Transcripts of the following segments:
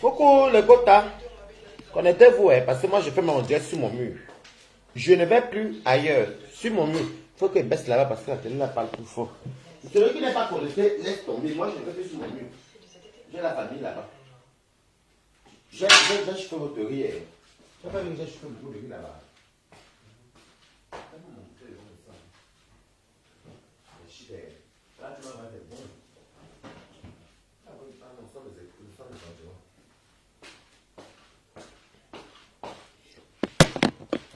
Coucou les quotas. Connectez-vous, hein, parce que moi je fais mon direct sur mon mur. Je ne vais plus ailleurs. Sur mon mur. Il faut que je baisse là-bas parce que la télé là parle plus fort. Celui qui n'est pas connecté, laisse tomber. Moi je ne vais plus sur mon mur. J'ai la famille là-bas. J'ai cheveux votre riz. J'ai pas vu que j'ai cheveux votre riz là-bas. Là, tu vas avoir des bons. Ah oui, nous sommes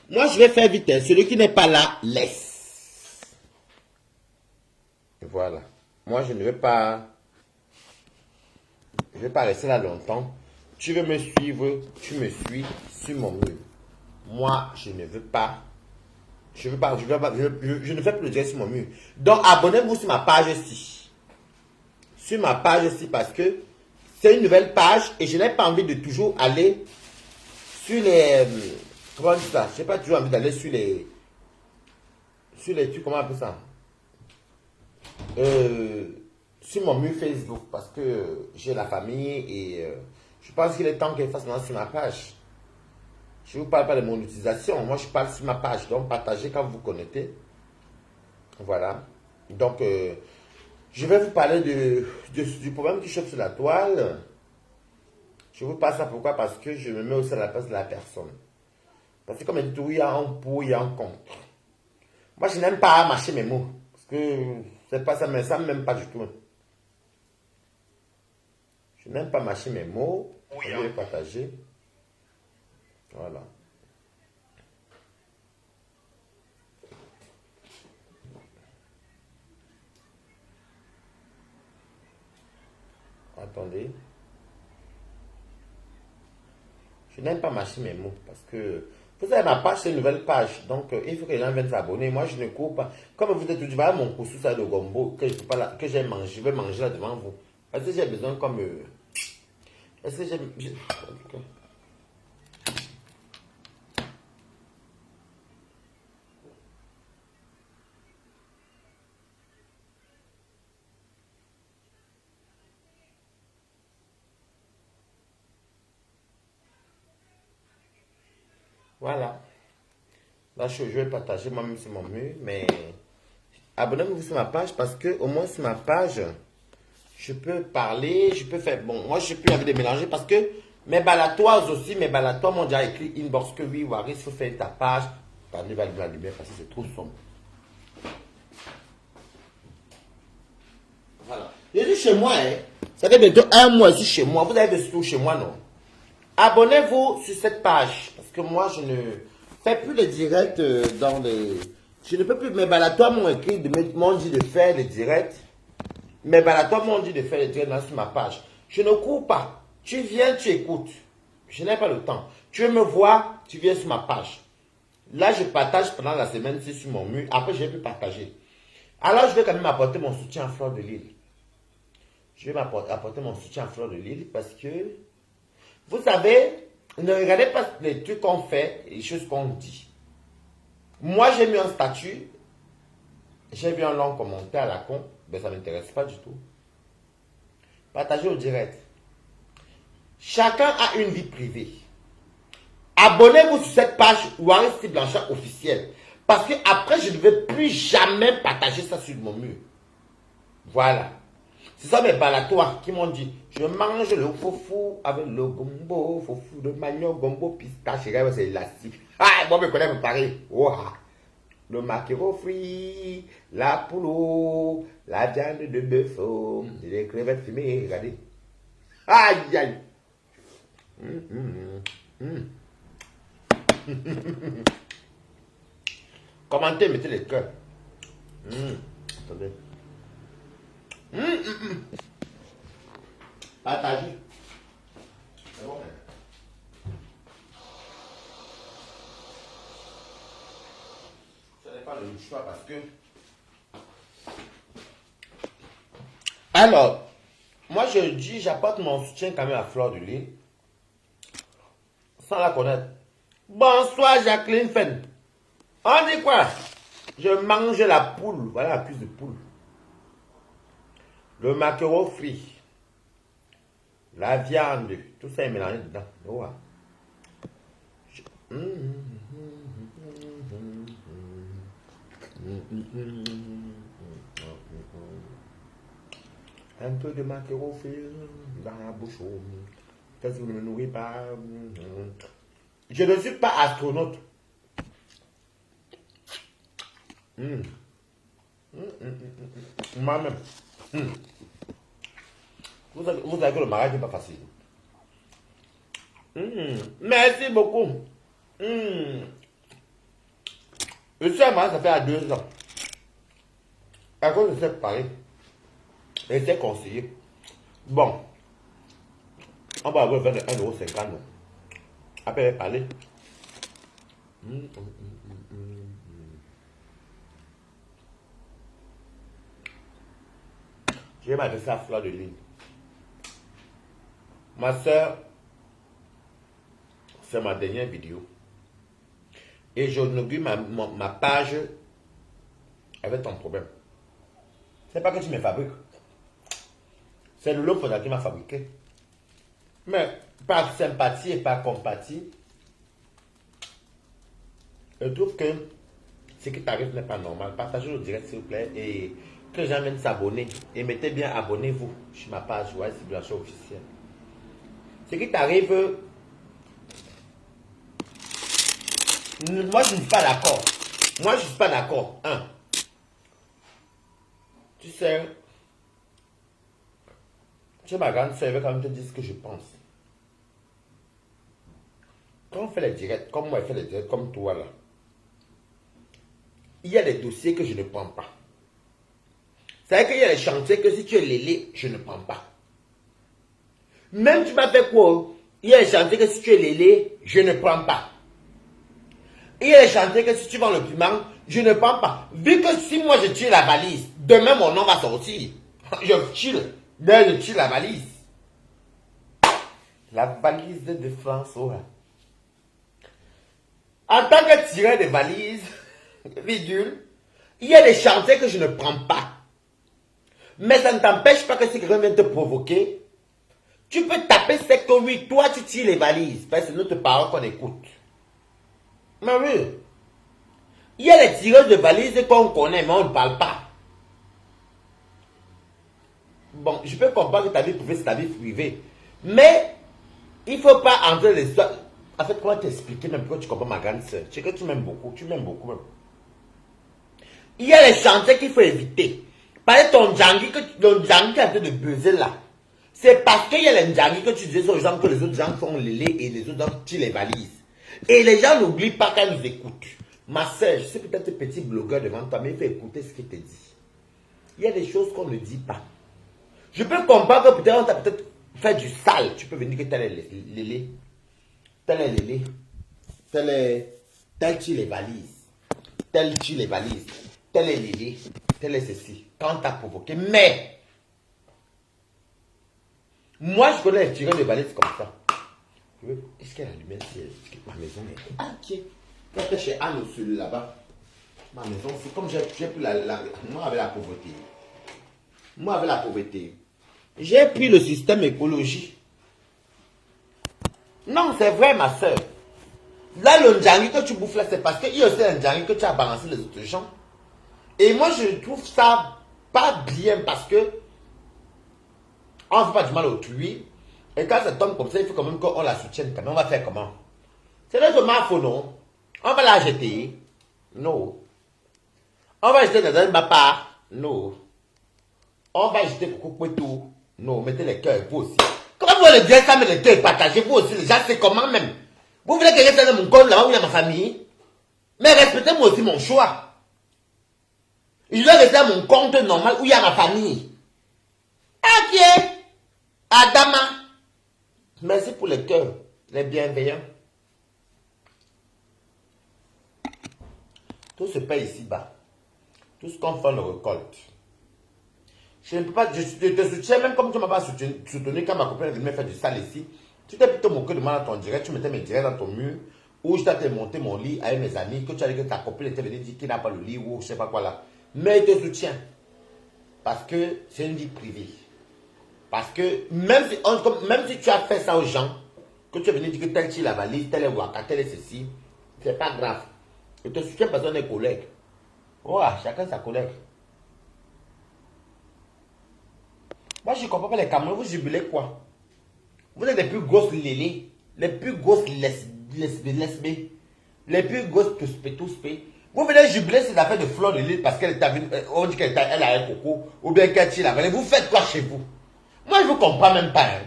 Moi, je vais faire vite. Celui qui n'est pas là, laisse. Et voilà. Moi, je ne vais pas... Je ne vais pas rester là longtemps. Tu veux me suivre, tu me suis sur mon mur. Moi, je ne veux pas. Je ne fais plus le direct sur mon mur. Donc, abonnez-vous sur ma page ici. Sur ma page ici parce que c'est une nouvelle page et je n'ai pas envie de toujours aller sur les... Comment on dit ça? Je n'ai pas toujours envie d'aller sur les... Comment on appelle ça? Sur mon mur Facebook parce que j'ai la famille et je pense qu'il est temps qu'elle fasse maintenant sur ma page. Je ne vous parle pas de mon utilisation, moi je parle sur ma page, donc partagez quand vous vous connectez. Voilà. Donc, je vais vous parler du problème qui chauffe sur la toile. Je vous parle ça pourquoi? Parce que je me mets aussi à la place de la personne. Parce que comme il dit, il y a un pour, il y a un contre. Moi je n'aime pas mâcher mes mots. Parce que c'est pas ça, mais ça ne m'aime pas du tout. Je n'aime pas mâcher mes mots. Oui, je vais les partager. Voilà. Attendez. Je n'aime pas mâcher mes mots parce que vous savez, ma page, c'est une nouvelle page. Donc, il faut que les gens viennent s'abonner. Moi, je ne cours pas. Comme vous êtes tout, voilà mon couscous ça de gombo que je peux pas là, que j'ai mangé. Je vais manger là devant vous. Parce que j'ai besoin comme. Est-ce que j'ai. Voilà. Là, je vais partager moi-même sur mon mur. Mais abonnez-vous sur ma page parce que au moins sur ma page, je peux parler, je peux faire. Bon, moi, je n'ai plus envie de mélanger parce que mes balatoises aussi, mes balatoises m'ont déjà écrit inbox que oui, Waris, il faut faire ta page. Pas de la lumière parce que c'est trop sombre. Voilà. Je dis chez moi, hein. Ça fait bientôt un mois ici chez moi. Vous avez des sous chez moi, non? Abonnez-vous sur cette page. Parce que moi, je ne fais plus les directs dans les... Je ne peux plus... Mes balatoirs m'ont écrit, m'ont dit de faire les directs. Mes balatoirs m'ont dit de faire les directs sur ma page. Je ne cours pas. Tu viens, tu écoutes. Je n'ai pas le temps. Tu veux me voir, tu viens sur ma page. Là, je partage pendant la semaine, c'est sur mon mur. Après, je vais plus partager. Alors, je vais quand même apporter mon soutien à Fleur de Lille. Je vais apporter mon soutien à Fleur de Lille parce que, vous savez, ne regardez pas les trucs qu'on fait et les choses qu'on dit. Moi, j'ai mis un statut, j'ai vu un long commentaire à la con, mais ça ne m'intéresse pas du tout. Partagez au direct. Chacun a une vie privée. Abonnez-vous sur cette page Waris Blanchard officielle. Parce que après, je ne vais plus jamais partager ça sur mon mur. Voilà. C'est ça mes balatoirs qui m'ont dit, je mange le foufou avec le gombo, foufou de manioc, gombo, pistache, c'est élastique. Ah, moi, je me connais préparer. Wow. Le maquereau frit, la poule, la viande de bœuf, les crevettes fumées, regardez. Aïe, aïe. Commentez, mettez les cœurs. Attendez. Partagez. C'est bon. Ce n'est pas le choix parce que. Alors, moi je dis, j'apporte mon soutien quand même à Fleur de Lille. Sans la connaître. Bonsoir Jacqueline Fen. On dit quoi? Je mange la poule. Voilà la cuisse de poule. Le maquereau frit. La viande Tout ça est mélangé dedans. Ouais. Un peu de macérophile dans la bouche. Qu'est-ce que vous ne me nourrissez pas? Je ne suis pas astronaute. Moi-même. Vous savez que le mariage n'est pas facile. Merci beaucoup. Je suis à mariage, ça fait à 2 ans. À cause de cette parler. Et c'est conseillé. Bon. On va avoir 21,50 €. Après parler. Je vais m'adresser à Fleur de Lune. Ma soeur, c'est ma dernière vidéo. Et j'inaugure ma page avec ton problème. C'est pas que tu me fabriques. C'est le lot qui m'a fabriqué. Mais par sympathie et par compatie, je trouve que ce qui t'arrive n'est pas normal. Partagez le direct s'il vous plaît et que les gens viennent s'abonner. Et mettez bien abonnez-vous sur ma page ouais, Civilisation officielle. Ce qui t'arrive, moi je ne suis pas d'accord. Moi je ne suis pas d'accord. Tu sais, ma grande soeur, elle veut quand même te dire ce que je pense. Quand on fait les directs, comme moi, elle fait les directs, comme toi là, il y a des dossiers que je ne prends pas. C'est-à-dire qu'il y a des chantiers que si tu es lélé, je ne prends pas. Même tu m'as fait quoi? Il y a des chantiers que si tu es lélé, je ne prends pas. Il y a des chantiers que si tu vends le piment, je ne prends pas. Vu que si moi je tire la valise, demain mon nom va sortir. Je tire la valise. La valise de France, ouais. En tant que tireur de valise, virgule, il y a des chantiers que je ne prends pas. Mais ça ne t'empêche pas que si quelqu'un vient te provoquer, tu peux taper c'est que oui, toi tu tires les valises. Parce que c'est notre parole qu'on écoute. Mais oui. Il y a les tireurs de valises qu'on connaît, mais on ne parle pas. Bon, je peux comprendre que ta vie privée, c'est ta vie privée. Mais, il ne faut pas entrer les histoires. En fait, comment t'expliquer même pourquoi tu comprends ma grande soeur? C'est que tu m'aimes beaucoup même. Il y a les chantiers qu'il faut éviter. Par exemple, ton Djangi qui est en train de buzzer là. C'est parce qu'il y a les Djangi que tu disais aux gens que les autres gens font les et les autres gens tirent les valises. Et les gens n'oublient pas quand ils nous écoutent. Ma soeur, je sais peut-être un petit blogueur devant toi, mais il faut écouter ce qu'il te dit. Il y a des choses qu'on ne dit pas. Je peux comprendre que peut-être on t'a peut-être fait du sale. Tu peux venir que tel est lélé. Tel est lélé. Tel tire les valises. Tel tire les valises. Tel est lélé. Tel est ceci. Quand t'as provoqué. Mais, moi je connais les tireurs de valises comme ça. Est-ce qu'elle a allumé ma maison est... Ah, ok. Quand chez Anne au sud là-bas. Ma maison, c'est comme j'ai pris moi avec la pauvreté. Moi avec la pauvreté. J'ai pris le système écologie. Non, c'est vrai, ma soeur. Là, le ndjangi que tu bouffes là, c'est parce qu'il y a aussi un ndjangi que tu as balancé les autres gens. Et moi, je trouve ça pas bien parce que on ne fait pas du mal autrui. Et quand ça tombe comme ça, il faut quand même qu'on la soutienne. Quand même, on va faire comment? C'est le tomate faux, non? On va la jeter? Non. On va jeter dans un bapa? Non. On va jeter beaucoup de tout? Non, mettez les cœurs, vous aussi. Comment vous voulez dire ça, mais les cœurs partagez, vous aussi, les gens, c'est comment même? Vous voulez que je reste dans mon compte là-bas où il y a ma famille? Mais respectez-moi aussi mon choix. Je dois rester à mon compte normal où il y a ma famille. Ok. Adama. Merci pour les cœurs, les bienveillants. Tout se paye ici-bas. Tout ce qu'on fait, on le récolte. Je ne peux pas, je te soutiens, même comme tu ne m'as pas soutenu quand ma copine venait me faire du sale ici. Tu t'es plutôt moqué de moi dans ton direct, tu mettais mes directs dans ton mur, où je t'ai monté mon lit avec mes amis, que tu as dit que ta copine était venue dire qu'il n'a pas le lit ou je ne sais pas quoi là. Mais je te soutiens. Parce que c'est une vie privée. Parce que même si tu as fait ça aux gens, que tu es venu dire que tel est la valise, tel est Waka, tel est ceci, c'est pas grave. Je te soutiens parce qu'on est collègues. Voilà, chacun sa collègue. Moi, je ne comprends pas les Camerounais, vous jubilez quoi? Vous êtes les plus grosses lélés, les plus grosses lesbés, les plus grosses touspé. Vous venez jubiler ces affaires de fleurs de l'île parce qu'elle est venue, on dit qu'elle a un coco, ou bien qu'elle tire la valise. Vous faites quoi chez vous? Moi, je ne vous comprends même pas. Hein.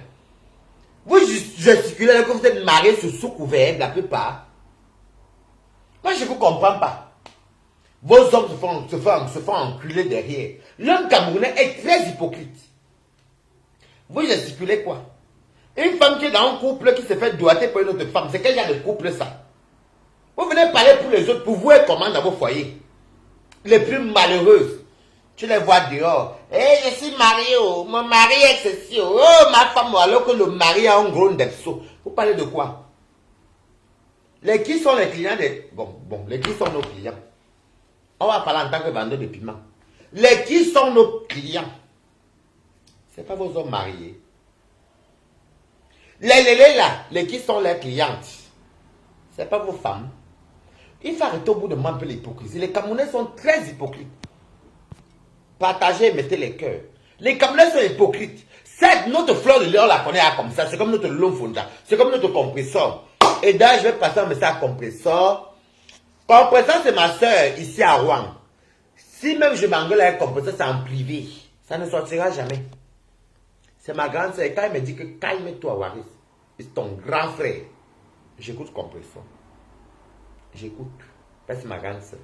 Vous gesticulez que vous êtes mariés sous couvert, la plupart. Moi, je ne vous comprends pas. Vos hommes se font enculer derrière. L'homme camerounais est très hypocrite. Vous gesticulez quoi? Une femme qui est dans un couple qui se fait doigter pour une autre femme, c'est quel genre de couple ça? Vous venez parler pour les autres, pour vous être comment dans vos foyers. Les plus malheureuses. Tu les vois dehors. Je suis marié, mon mari est ceci, ma femme, alors que le mari a un gros depso. Vous parlez de quoi? Les qui sont les clients des... Bon, les qui sont nos clients? On va parler en tant que vendeur de piments. Les qui sont nos clients? Ce n'est pas vos hommes mariés. Les là, les qui sont les clientes? Ce n'est pas vos femmes. Il faut arrêter au bout de moi un peu l'hypocrisie. Les Camerounais sont très hypocrites. Partagez, mettez les cœurs. Les Camerounais sont hypocrites. Cette notre fleur de lait, on la connaît comme ça. C'est comme notre Lomfonda. C'est comme notre compresseur. Et d'ailleurs, je vais passer un message à compresseur. Compresseur, c'est ma soeur ici à Rouen. Si même je m'engueule avec compresseur, c'est en privé. Ça ne sortira jamais. C'est ma grande soeur. Et quand elle me dit que calme-toi, Waris, c'est ton grand frère. J'écoute compresseur. J'écoute. C'est ma grande soeur.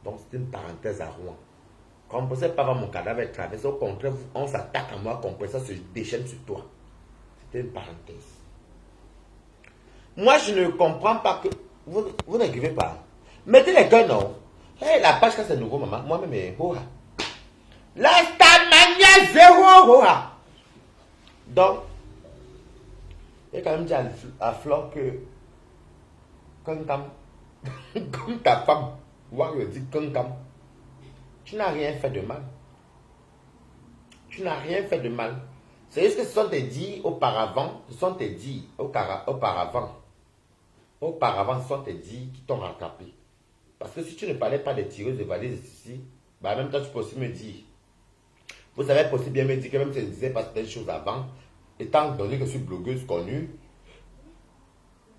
Donc, c'est une parenthèse à Rouen. Compresseur pas voir mon cadavre être traversé. Au contraire, on s'attaque à moi, compresseur se déchaîne sur toi. C'était une parenthèse. Moi, je ne comprends pas que... Vous n'écrivez pas. Mettez les cœurs, non. Hey, la page, quand c'est nouveau, maman, moi-même, la Starmania 0, Donc, il a quand même dit à Flore que... Comme ta femme, le dit comme tu n'as rien fait de mal. Tu n'as rien fait de mal. C'est juste que ce sont tes dits auparavant, ce sont tes dits auparavant. Auparavant, ce sont tes dits qui t'ont rattrapé. Parce que si tu ne parlais pas des tireuses de valises ici, bah en même temps, tu peux aussi me dire. Vous savez aussi bien me dire que même si je disais pas certaines choses avant, étant donné que je suis blogueuse connue,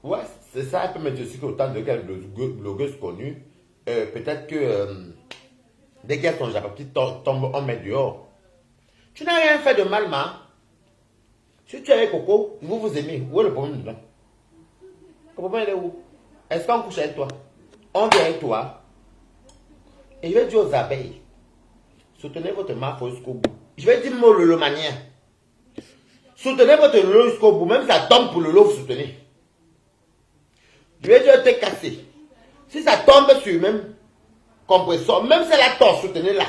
ouais, c'est ça, elle peut me dire aussi qu'autant de qu'elle est blogueuse connue, peut-être que dès qu'il y a ton Japon qui tombe, on met dehors. Tu n'as rien fait de mal, ma. Si tu es avec Coco, vous vous aimez. Où est le problème dedans? Le problème, il est où? Est-ce qu'on couche avec toi? On vient avec toi. Et je vais dire aux abeilles, soutenez votre marque jusqu'au bout. Je vais dire mon lolo manien. Soutenez votre lolo jusqu'au bout. Même si ça tombe pour le lot, vous soutenez. Je vais dire, t'es cassé. Si ça tombe sur même compresseur, même si la tort, soutenez-la.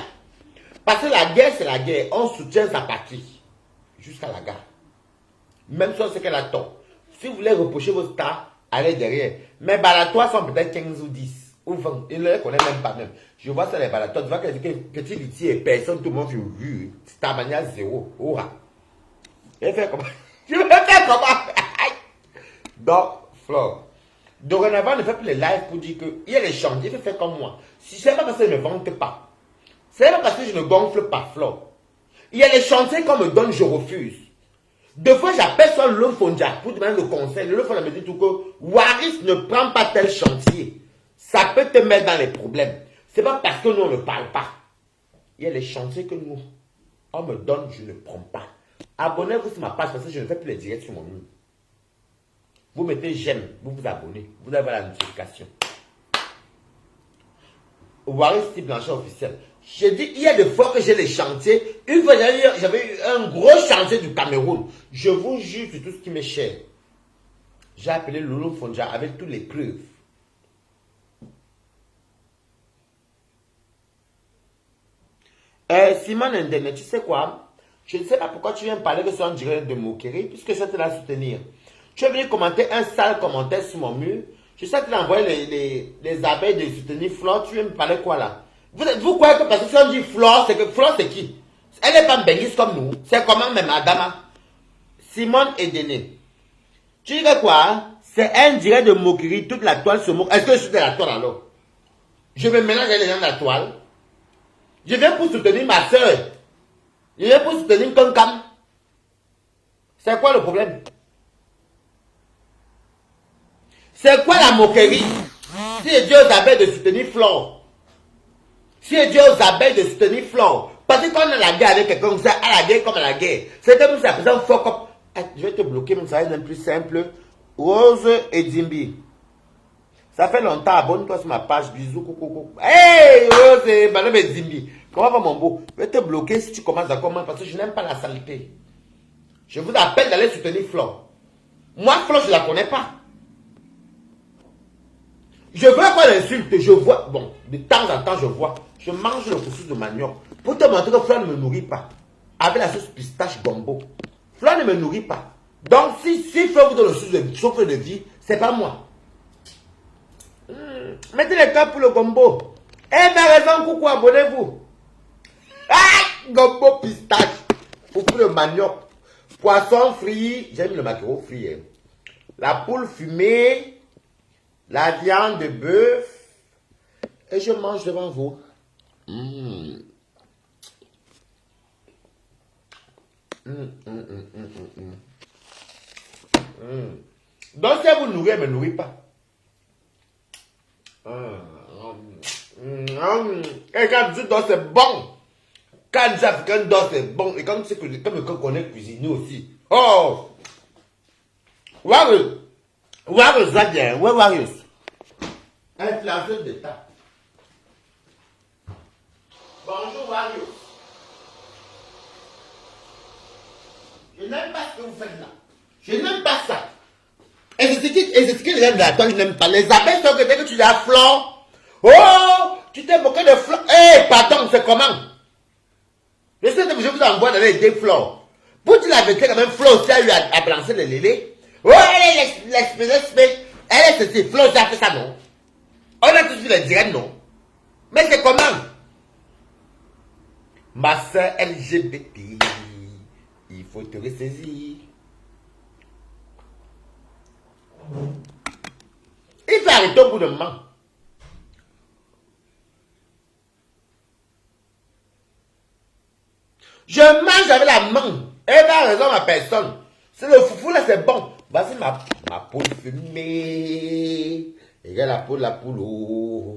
Parce que la guerre, c'est la guerre. On soutient sa patrie. Jusqu'à la gare. Même si on sait qu'elle a tort. Si vous voulez reprocher vos stars, allez derrière. Mes balatois sont peut-être 15 ou 10. Ou 20. Ils ne les connaissent même pas même. Je vois ça les balatois. Tu vois que tu dis et personne, tout le monde sur vu. Starmania 0. Oura. Je vais faire comment? Je vais faire comment? Donc, Flore. Dorénavant, ne fais plus les lives pour dire qu'il y a les chantiers. Il faut faire comme moi. Si c'est pas parce que je ne vante pas. C'est pas parce que je ne gonfle pas, Flore. Il y a les chantiers qu'on me donne, je refuse. Deux fois, j'appelle soit le Fondia pour demander le conseil. Le Fondia me dit tout que Waris ne prend pas tel chantier. Ça peut te mettre dans les problèmes. C'est pas parce que nous, on ne parle pas. Il y a les chantiers que nous, on me donne, je ne prends pas. Abonnez-vous sur ma page parce que je ne fais plus les directs sur mon mur. Vous mettez j'aime, vous vous abonnez, vous avez la notification. Waris Steve Blanchet officiel. J'ai dit, il y a des fois que j'ai les chantiers. Une fois, j'avais eu un gros chantier du Cameroun. Je vous jure sur tout ce qui m'est cher. J'ai appelé Lolo Fonja avec toutes les preuves. Simon Internet, tu sais quoi? Je ne sais pas pourquoi tu viens me parler que c'est en direct de moquerie, puisque je suis là à soutenir. Tu es venu commenter un sale commentaire sur mon mur. Je sais que tu as envoyé les abeilles de soutenir Flore. Tu viens me parler quoi là? Vous croyez que parce que si on dit Flore, c'est que Flore c'est qui? Elle n'est pas bénisse comme nous. C'est comment même Adama. Simone et Dené. Tu dirais quoi? C'est un direct de moquerie. Toute la toile se moque. Est-ce que je suis de la toile alors? Je me mélange avec les gens de la toile. Je viens pour soutenir ma soeur. Je viens pour soutenir Kankam. C'est quoi le problème? C'est quoi la moquerie? Si Dieu aux abeilles de soutenir Flore. Si Dieu aux abeilles de soutenir Flore. Parce que quand on a la guerre avec quelqu'un, on sait à la guerre comme à la guerre. C'est comme si ça faisait un fort comme... Je vais te bloquer, mais ça va être même plus simple. Rose et Dimbi. Ça fait longtemps, abonne-toi sur ma page. Bisous, coucou. Hey, Rose et Madame et Dimbi. Comment va mon beau? Je vais te bloquer si tu commences à commencer parce que je n'aime pas la saleté. Je vous appelle d'aller soutenir Flore. Moi, Flore, je ne la connais pas. Je veux pas l'insulte, je vois, bon, de temps en temps je vois, je mange le couscous de manioc pour te montrer que Flore ne me nourrit pas. Avec la sauce pistache gombo. Flore ne me nourrit pas. Donc si Flore vous donne le souffle de vie, c'est pas moi. Mettez les cas pour le gombo. Eh bien raison, coucou, abonnez-vous. Ah, gombo pistache. Pour le manioc. Poisson frit, j'aime le maquereau frit. Hein. La poule fumée. La viande de bœuf. Et je mange devant vous. Donc si vous nourrissez, elle ne me nourrit pas. Et quand je dis c'est bon. Quand les Africains dort, c'est bon. Et quand tu sais que comme connaît cuisiner aussi. Oh! Warriors, va bien. Ouais, Warriors. Influenceuse d'État. Bonjour, Warriors. Je n'aime pas ce que vous faites là. Je n'aime pas ça. Et c'est ce que les gens de la toile n'aiment pas. Les abeilles sont que dès que tu as Flore. Oh! Tu t'es moqué de Flore. Eh, pardon, c'est comment? Je sais que je vous envoie dans les Flore. Pour dire la vérité, quand même, Flore aussi a eu à balancer les lélés. Oh, elle est l'espèce. Elle est ceci. Flore, ça fait ça, non? On a tous vu les directs, non? Mais c'est comment? Ma soeur LGBT, il faut te ressaisir. Il faut arrêter au bout d'un moment. Je mange avec la main. Elle a raison, ma personne. C'est le foufou là, c'est bon. Voici ma poule fumée. Regarde la poule, la poule. Oh.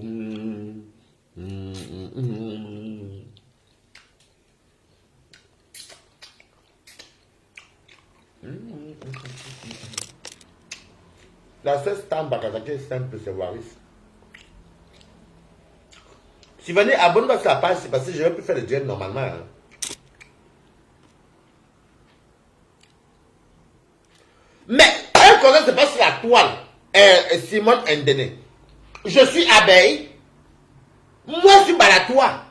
La seule stamp Bakazaki est simple, c'est Waris. Si vous venez abonnez-vous sur la page, c'est parce que je vais plus faire le direct normalement. Hein. Mais un conseil, c'est pas sur la toile. Simone Ndene. Je suis abeille. Moi, je suis balatois.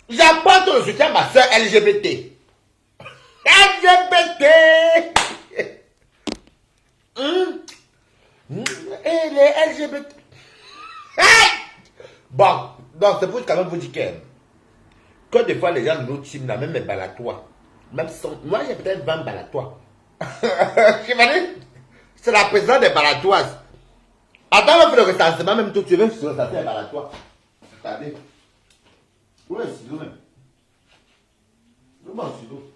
J'apporte le soutien à ma soeur LGBT. LGBT. Et les LGBT. Bon, donc c'est pour quand même vous dire que des fois les gens de notre team, là, même les balatois, même si moi j'ai peut-être 20 balatois. C'est la présidente des balatoises. Attends, on fait le recensement, même tout tu veux sur le recensement des balatois. Attendez. Où est le stylo même? Où est mon stylo?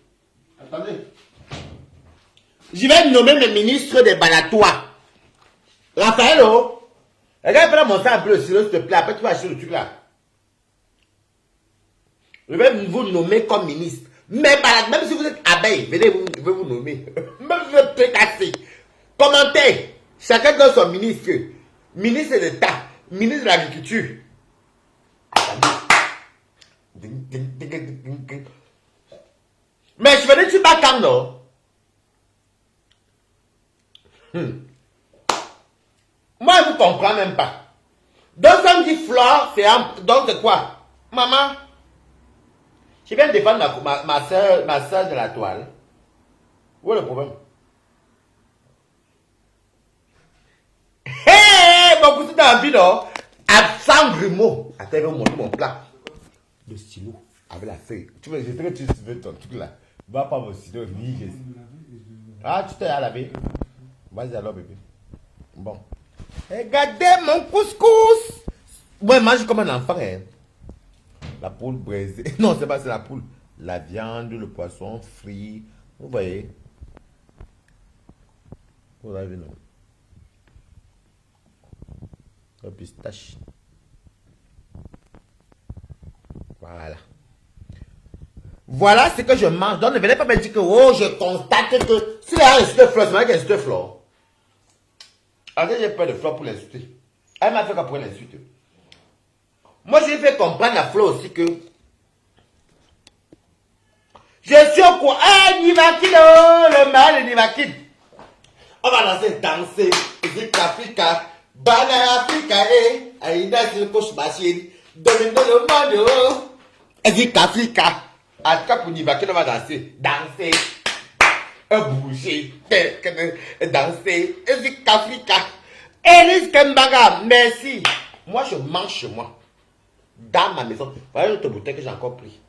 Attendez. Je vais nommer mes ministres des balatois. Raphaël, oh. Regarde, fais montrer un peu le stylo, s'il te plaît. Après, tu vas acheter le truc là. Je vais vous nommer comme ministre. Mais même si vous êtes abeille, venez, je vais vous nommer. Même si vous êtes précassé. Commentez. Chacun donne son ministre. Ministre de l'État. Ministre de l'Agriculture. Mais je venais tu bats quand non? Moi, je ne comprends même pas. Donc, ça me dit Flore, c'est un... Donc, c'est quoi? Maman, je viens défendre ma soeur de la toile. Où est le problème? Hé, mon cousin d'envie, non? À 100 grumeaux. Attends, je vais vous montrer mon plat. Le stylo. Avec la feuille. Tu veux, tu veux ton truc là. Va pas me citer. Ah, tu t'es à laver. Vas-y alors, bébé. Bon. Regardez mon couscous. Moi, mange comme un enfant. Hein. La poule braisée. Non, c'est pas c'est la poule. La viande, le poisson frit. Vous voyez. Vous avez non. Le pistache. Voilà. Voilà ce que je mange. Donc ne venez pas me dire que oh, je constate que si elle a insulté Flore, c'est vrai qu'elle insulte Flore. Alors j'ai peur de Flore pour l'insulter. Elle m'a fait quoi pour l'insulter. Moi, je lui ai fait comprendre à Flore aussi que je suis au courant. Ah, Nivakid, oh, le mal de Nivakid. On va danser. Zik Africa, Bana Africa, Aïda, c'est le coach machine. Domine le monde, oh. Zik Africa. En tout cas, pour Nivakid, on va danser. Bouger. Danser. Zik Africa. Elis Kembaga, merci. Moi, je mange chez moi. Dans ma maison. Voilà l'autre bouteille que j'ai encore pris.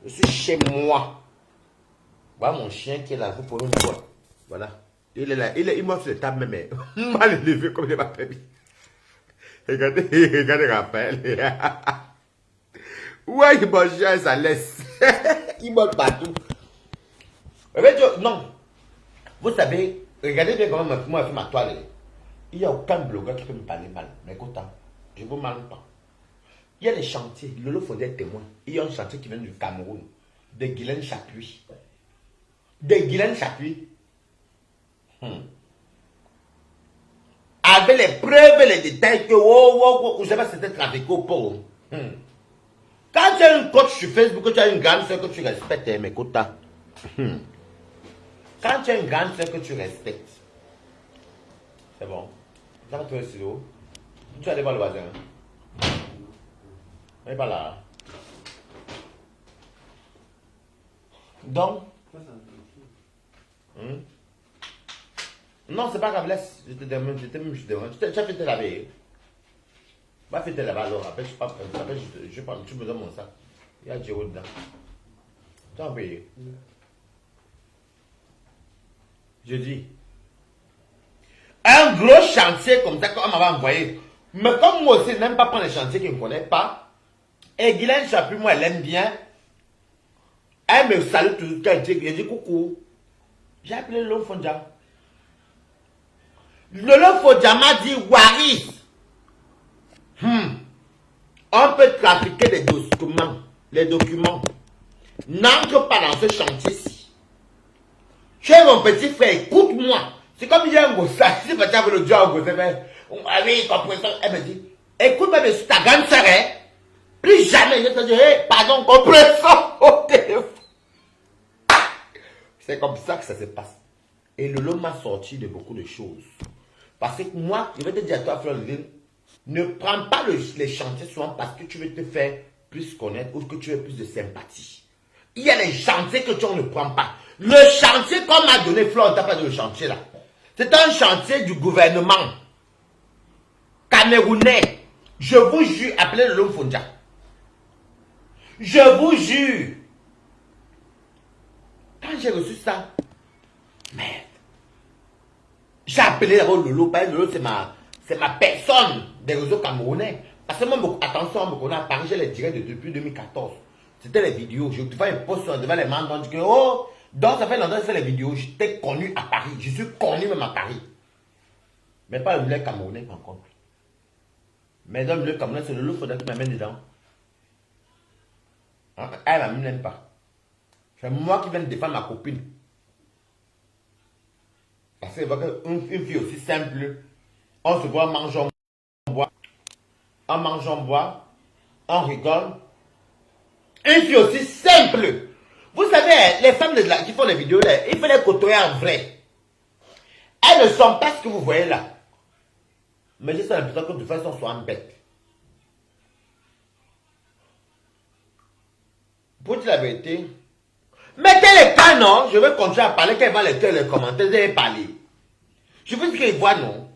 Je suis chez moi. Voilà mon chien qui est là. Vous pouvez me voir. Voilà. Il est là. Il m'a sur le table même. Mal élevé comme il m'a permis. Regardez Raphaël. Ouais, il mange à sa laisse. Il mange partout. Non. Vous savez, regardez bien comment moi je fais ma toile. Il n'y a aucun blogueur qui peut me parler mal. Mais écoute, je ne vous parle pas. Il y a des chantiers. Lolo faisait témoin. Il y a un chantier qui vient du Cameroun. De Guylaine Chapuis. Avec les preuves et les détails que je sais pas si c'était trafiqué ou pas. Quand tu as une coach sur Facebook, tu as une grande soeur que tu respectes, mais écoute. Quand tu as une grande soeur que tu respectes, c'est bon. Tu vas te faire stylo. Tu vas aller voir le voisin. Il n'est pas là. Donc. Non, c'est pas grave, laisse. Je te demande. Tu as fait te laver. Va faire te laver alors. Après, tu me donnes mon sac. Il y a Jéro dedans. Tu as payé. Je dis. Un gros chantier comme ça qu'on m'avait envoyé. Mais comme moi aussi, je n'aime pas prendre les chantiers qui ne me connaissent pas. Et Guylaine Chapuis, moi, elle aime bien. Elle me salue tout le temps. Elle dit coucou. J'ai appelé Lolo Fondia. Lolo Fondia m'a dit Waris. On peut trafiquer les documents. N'entre pas dans ce chantier-ci. Chez mon petit frère, écoute-moi. C'est comme il y a un gossage. Si pas avec le job, oui, compréhension. Elle me dit, écoute-moi, mais c'est ta grande sœur, hein. Plus jamais, je te dis, hey, pardon, compréhension au téléphone. C'est comme ça que ça se passe. Et Lolo m'a sorti de beaucoup de choses. Parce que moi, je vais te dire à toi, Floridine, ne prends pas les chantiers souvent parce que tu veux te faire plus connaître ou que tu veux plus de sympathie. Il y a les chantiers que tu ne prends pas. Le chantier qu'on m'a donné, Flore, on ne t'a pas donné le chantier là. C'est un chantier du gouvernement camerounais. Je vous jure, appelez le Lolo Fondia. Je vous jure. Quand j'ai reçu ça, merde. J'ai appelé d'abord Lolo, parce que Lolo c'est ma personne des réseaux camerounais. Parce que moi, attention, on me connaît à Paris, j'ai les directs depuis 2014. C'était les vidéos. Je devais un post devant les membres, on dit que oh, donc ça fait longtemps que je fais les vidéos. J'étais connu à Paris. Je suis connu même à Paris. Mais pas le milieu camerounais par contre. Mais dans le milieu camerounais, c'est Lolo Fondia qui m'amène dedans. Elle ne m'aime pas. C'est moi qui viens de défendre ma copine. Parce qu'une fille aussi simple, on se voit, mange, on boit. On mange, on boit. On rigole. Une fille aussi simple. Vous savez, les femmes qui font les vidéos, là, il faut les côtoyer en vrai. Elles ne sont pas ce que vous voyez là. Mais j'ai l'impression que de toute façon, elles sont en bête. Pour dire la vérité, mettez les cas, non? Je vais continuer à parler, quand ils vont les commentaires, je vais parler. Je veux dire qu'ils voient, non?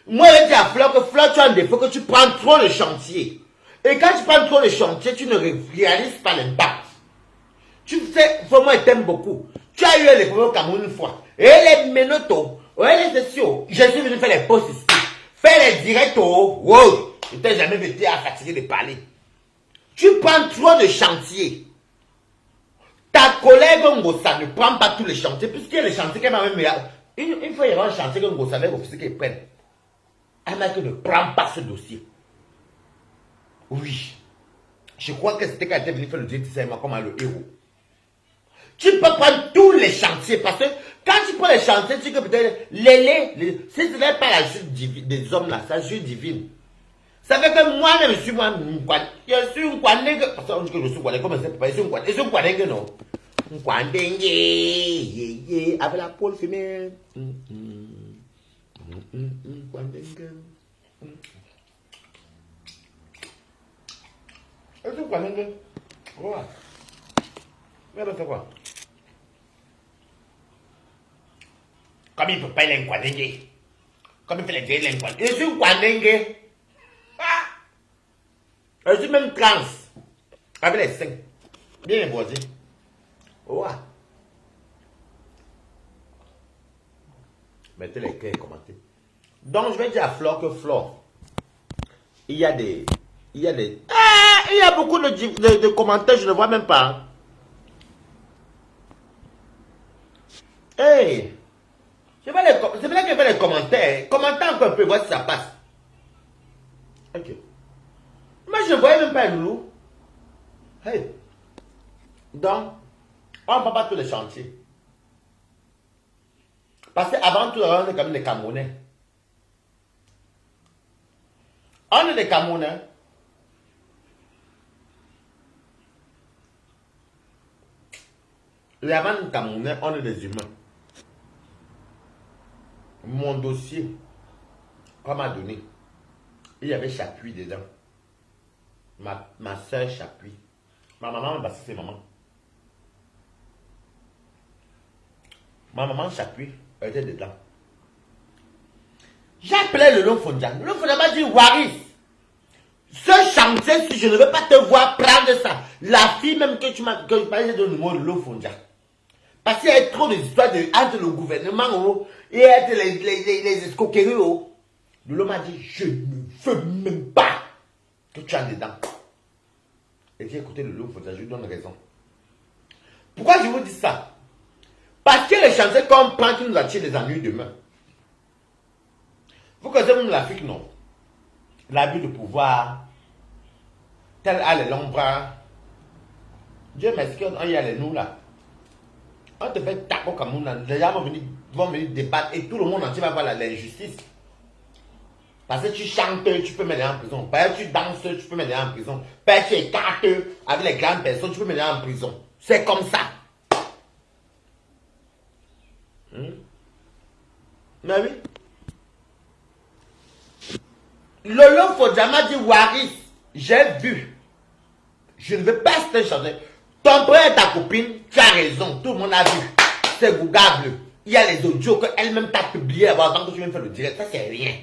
Moi, je dis à Flore que Flore, tu as un défaut que tu prends trop le chantier. Et quand tu prends trop de chantier, tu ne réalises pas l'impact. Tu sais, vraiment, il t'aime beaucoup. Tu as eu les problèmes au Cameroun une fois. Et les menotos, et les sessions. Je suis venu faire les posts ici. Faire les directs. Wow. Je t'ai jamais été à fatiguer de parler. Tu prends trop de chantiers. Ta collègue Ngossa ne prend pas tous les chantiers, puisqu'il y a les chantiers qu'elle m'a même. Une fois, il y a un chantier que Ngossa avec l'officier qu'ils prennent. Elle m'a dit ne prends pas ce dossier. Oui. Je crois que c'était quand elle était venue faire le direct, c'est moi comme le héros. Tu peux prendre tous les chantiers parce que quand tu prends les chantiers, tu peux peut-être si ce n'est pas la chute des hommes là, c'est la chute divine. Ça fait que moi-même, je suis un Kwanengue. Parce qu'on dit que je suis Kwanengue, comme c'est pas, je suis un Kwanengue, non. Un Kwanengue, avec la peau fumée. Kwanengue. Je suis un Kwanengue. Voilà. Mais c'est quoi? Comme il ne peut pas être un Kwanengue. Comme il fait les délais, je suis un Kwanengue. Je suis même trans. Avec les seins. Bien embosé. Ouais. Mettez les cœurs et commentez. Donc, je vais dire à Flore que Flore, il y a beaucoup de commentaires, je ne vois même pas. Hey! C'est vrai que je vais les commentaires. Commentez encore un peu, voir si ça passe. Ok. Moi, je ne voyais même pas un loulou. Hey. Donc, on ne prend pas tous les chantiers. Parce qu'avant tout, on est comme des Camerounais. On est des Camerounais. Les avant des Camerounais, on est des humains. Mon dossier, on m'a donné. Il y avait Chapuis dedans. Ma soeur Chapuis. Ma maman, parce que c'est maman. Ma maman Chapuis, elle était dedans. J'ai appelé le Long Fondia. Le Long Fondia m'a dit, Waris, ce chantier, si je ne veux pas te voir prendre ça. La fille même que tu m'as parlé de numéro de Long Fondia. Parce qu'il y a trop d'histoires entre le gouvernement et entre les escroqueries. Le Long m'a dit, je ne veux même pas que tu as dedans. Et j'ai écouté le Long Fondia, je lui donne raison. Pourquoi je vous dis ça? Parce que les chantiers qu'on prend qui nous attirent les ennuis demain. Vous connaissez même l'Afrique, non? L'abus de pouvoir, tel a les longs bras. Dieu merci qu'il y a les nous là. On te fait taper au Cameroun, les gens vont venir débattre et tout le monde entier va voir l'injustice. Parce que tu chantes, tu peux mettre en prison. Parce que tu danses, tu peux mettre en prison. Parce que tu écartes avec les grandes personnes, tu peux mettre en prison. C'est comme ça. Mais oui. Lolo Fodjama dit Waris, j'ai vu. Je ne veux pas se changer. Ton frère et ta copine, tu as raison. Tout le monde a vu. C'est googable. Il y a les audios qu'elle-même t'a publié avant que tu viennes faire le direct. Ça, c'est rien.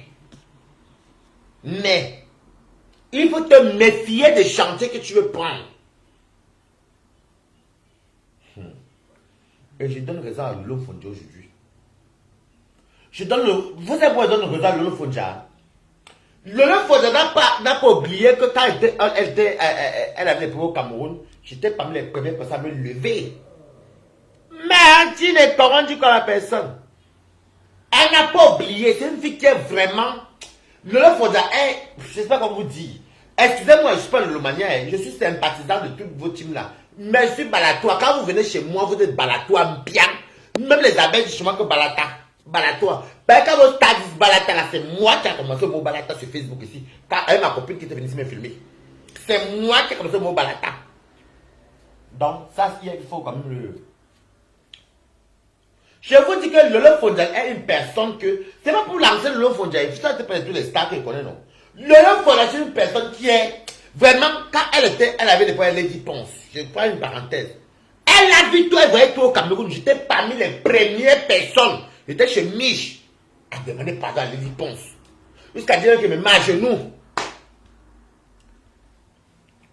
Mais, il faut te méfier des chantiers que tu veux prendre. Et je donne raison à Lolo Fodja aujourd'hui. Vous savez pourquoi je donne raison à Lolo Fodja? Lolo Fodja n'a pas oublié que quand elle avait les au Cameroun, j'étais parmi les premières personnes à me lever. Mais tu ne corrompu comme la personne. Elle n'a pas oublié. C'est une fille qui est vraiment. Lolo Fodja est. Je ne sais pas comment vous dire. Excusez-moi, je ne suis pas le Lomania. Je suis sympathisant de tous vos teams là. Mais je suis balatois. Quand vous venez chez moi, vous êtes balatois bien. Même les abeilles disent chez moi que balata. Balatois. Ben, quand vous disent balata là, c'est moi qui a commencé le mot balata sur Facebook ici. Quand elle, ma copine qui était venue ici me filmer. C'est moi qui a commencé le mot balata. Donc, ça, il faut quand même le. Je vous dis que Lolo Fodja est une personne que. C'est pas pour lancer Lolo Fodja. Je sais pas tous les stars que je connais, non. Lolo Fodja, c'est une personne qui est. Vraiment, quand elle avait des points Lady Ponce. Je prends une parenthèse. Elle a vu tout, elle voyait tout au Cameroun. J'étais parmi les premières personnes. J'étais chez Mich à demander pardon à Lady Ponce. Jusqu'à dire que me met à genoux.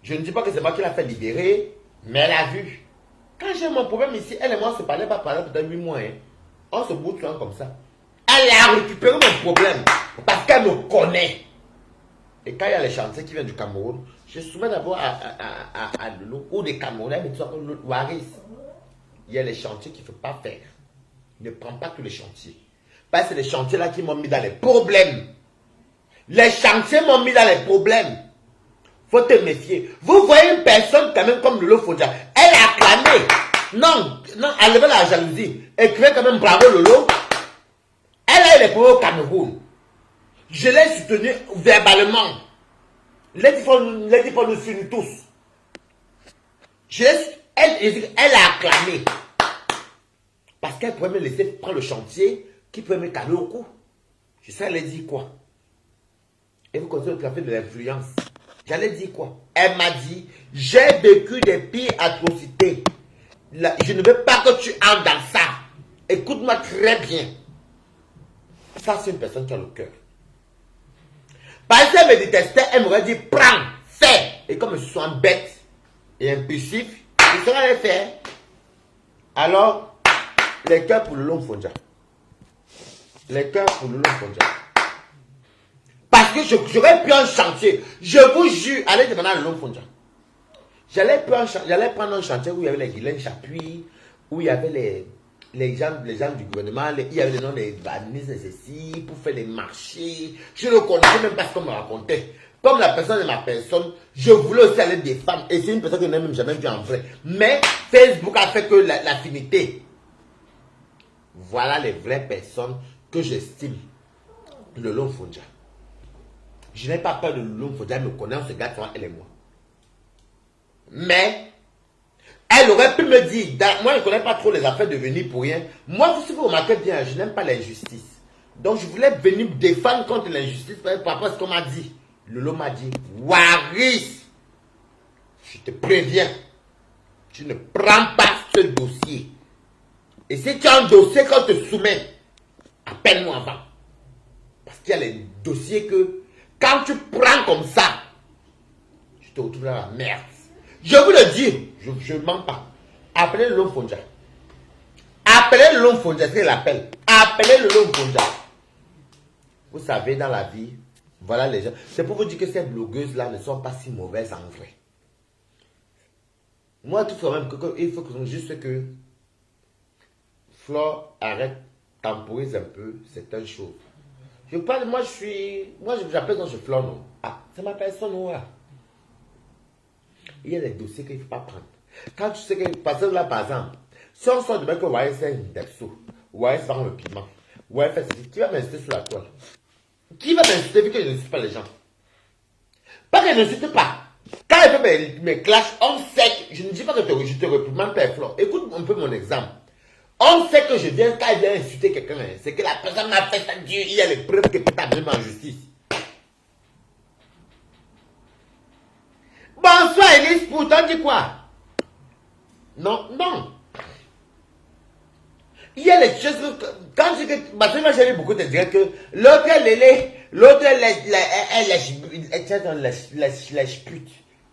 Je ne dis pas que c'est moi qui l'a fait libérer, mais elle a vu. Quand j'ai mon problème ici, elle et moi on se parlait pas pendant peut-être 8 mois. Hein. On se bouge comme ça. Elle a récupéré mon problème parce qu'elle me connaît. Et quand il y a les chantiers qui viennent du Cameroun, je soumets d'abord à Lolo ou des Camerounais, mais tu vois, Waris. Il y a les chantiers qu'il ne faut pas faire. Ne prends pas tous les chantiers. Parce que c'est les chantiers là qui m'ont mis dans les problèmes. Les chantiers m'ont mis dans les problèmes. Faut te méfier. Vous voyez une personne quand même comme Lolo Fondia. Elle a acclamé. Non, enlevez la jalousie. Écrivez quand même bravo Lolo. Elle a eu les problèmes au Cameroun. Je l'ai soutenu verbalement. Les différents nous finissent tous. Elle a acclamé. Parce qu'elle pouvait me laisser prendre le chantier qui pouvait me caler au cou. Je sais, elle a dit quoi? Et vous connaissez le trafic de l'influence. J'allais dire quoi? Elle m'a dit, j'ai vécu des pires atrocités. Je ne veux pas que tu entres dans ça. Écoute-moi très bien. Ça, c'est une personne qui a le cœur. Parce qu'elle me détestait, elle m'aurait dit, prends, fais. Et comme je suis bête et impulsif, je serais allé faire. Alors, les cœurs pour le long Fondia. Les cœurs pour le long Fondia. Parce que j'aurais pu un chantier. Je vous jure, allez demander à le long Fondia. J'allais prendre un chantier où il y avait les Guylaine Chapuis, où il y avait les gens du gouvernement, il y avait les noms des ministres ceci, pour faire les marchés. Je ne connaissais même pas ce qu'on me racontait. Comme la personne de ma personne, je voulais aussi aller des femmes. Et c'est une personne que je n'ai même jamais vue en vrai. Mais Facebook a fait que l'affinité. Voilà les vraies personnes que j'estime. Le long Fondia. Je n'ai pas peur de Lolo Fondia, elle me connaît, on se garde sur elle et moi. Mais, elle aurait pu me dire, moi je ne connais pas trop les affaires de venir pour rien. Moi, si vous remarquez bien, je n'aime pas l'injustice. Donc je voulais venir me défendre contre l'injustice par rapport à ce qu'on m'a dit. Lolo m'a dit, Waris, je te préviens, tu ne prends pas ce dossier. Et si tu as un dossier qu'on te soumet, appelle-moi avant. Parce qu'il y a les dossiers que, quand tu prends comme ça, tu te retrouves dans la merde. Je vous le dis, je ne mens pas. Appelez le long Fondia. Appelez le long Fondia, c'est ce qu'il appelle. Appelez le long Fondia. Vous savez, dans la vie, voilà les gens. C'est pour vous dire que ces blogueuses-là ne sont pas si mauvaises en vrai. Moi, tout quand même, il faut juste que Flore arrête, temporise un peu certaines choses. Je parle, moi j'appelle quand je Flore, non. Ah, c'est ma personne, ouais. Il y a des dossiers qu'il ne faut pas prendre. Quand tu sais que, parce que là, par exemple, si on sort de mec que Waïs c'est une depso, Waïs vend le piment, Waïs fait ceci, qui va m'insulter sur la toile? Qui va m'insulter vu que je n'insulte pas les gens? Pas que je n'insulte pas. Quand elle fait mes clashs, on sait que, je ne dis pas que je te réprimande, Père Flore. Écoute un peu mon exemple. On sait que je viens, quand elle vient insulter quelqu'un, c'est que la personne m'a fait ça, Dieu, il y a les preuves que tu as même en justice. Bonsoir Elise, pourtant dis quoi? Non, non. Il y a les choses que, quand je dis que, parce que moi j'ai vu beaucoup de dire que l'autre elle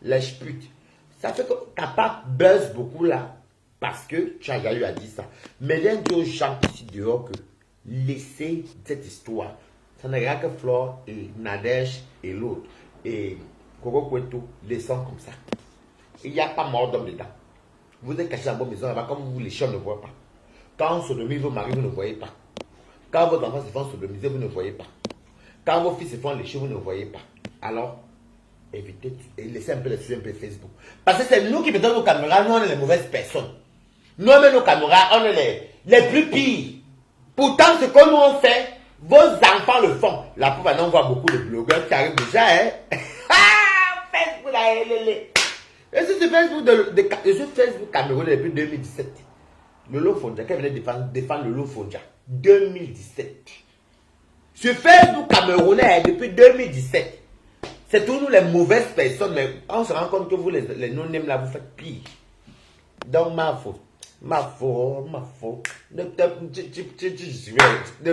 lèche pute. Ça fait que ta part buzz beaucoup là, parce que tu as déjà eu à dire ça. Mais viens dire aux gens ici dehors que laissez cette histoire. Ça n'est rien que Flore et Nadège et l'autre. Et Koko Kweto, laissons comme ça. Il n'y a pas mort d'homme dedans. Vous êtes caché dans vos maisons là-bas, comme vous les chiens ne voient pas. Quand on sodomise vos maris, vous ne voyez pas. Quand vos enfants se font sodomiser, vous ne voyez pas. Quand vos fils se font lécher, vous ne voyez pas. Alors, évitez et laissez un peu les sujets un peu Facebook. Parce que c'est nous qui mettons nos caméras, nous on est les mauvaises personnes. Nous on met nos caméras, on est les plus pires. Pourtant, ce que nous on fait, vos enfants le font. La preuve, maintenant on voit beaucoup de blogueurs qui arrivent déjà, hein. Facebook là, je suis sur Facebook Cameroun depuis 2017. Lolo Fondia, qui venait défendre Lolo Fondia. 2017. Sur Facebook Camerounais depuis 2017. C'est tous nous les mauvaises personnes, mais on se rend compte que vous, les non-nèmes là, vous faites pire. Donc, ma faute. Ne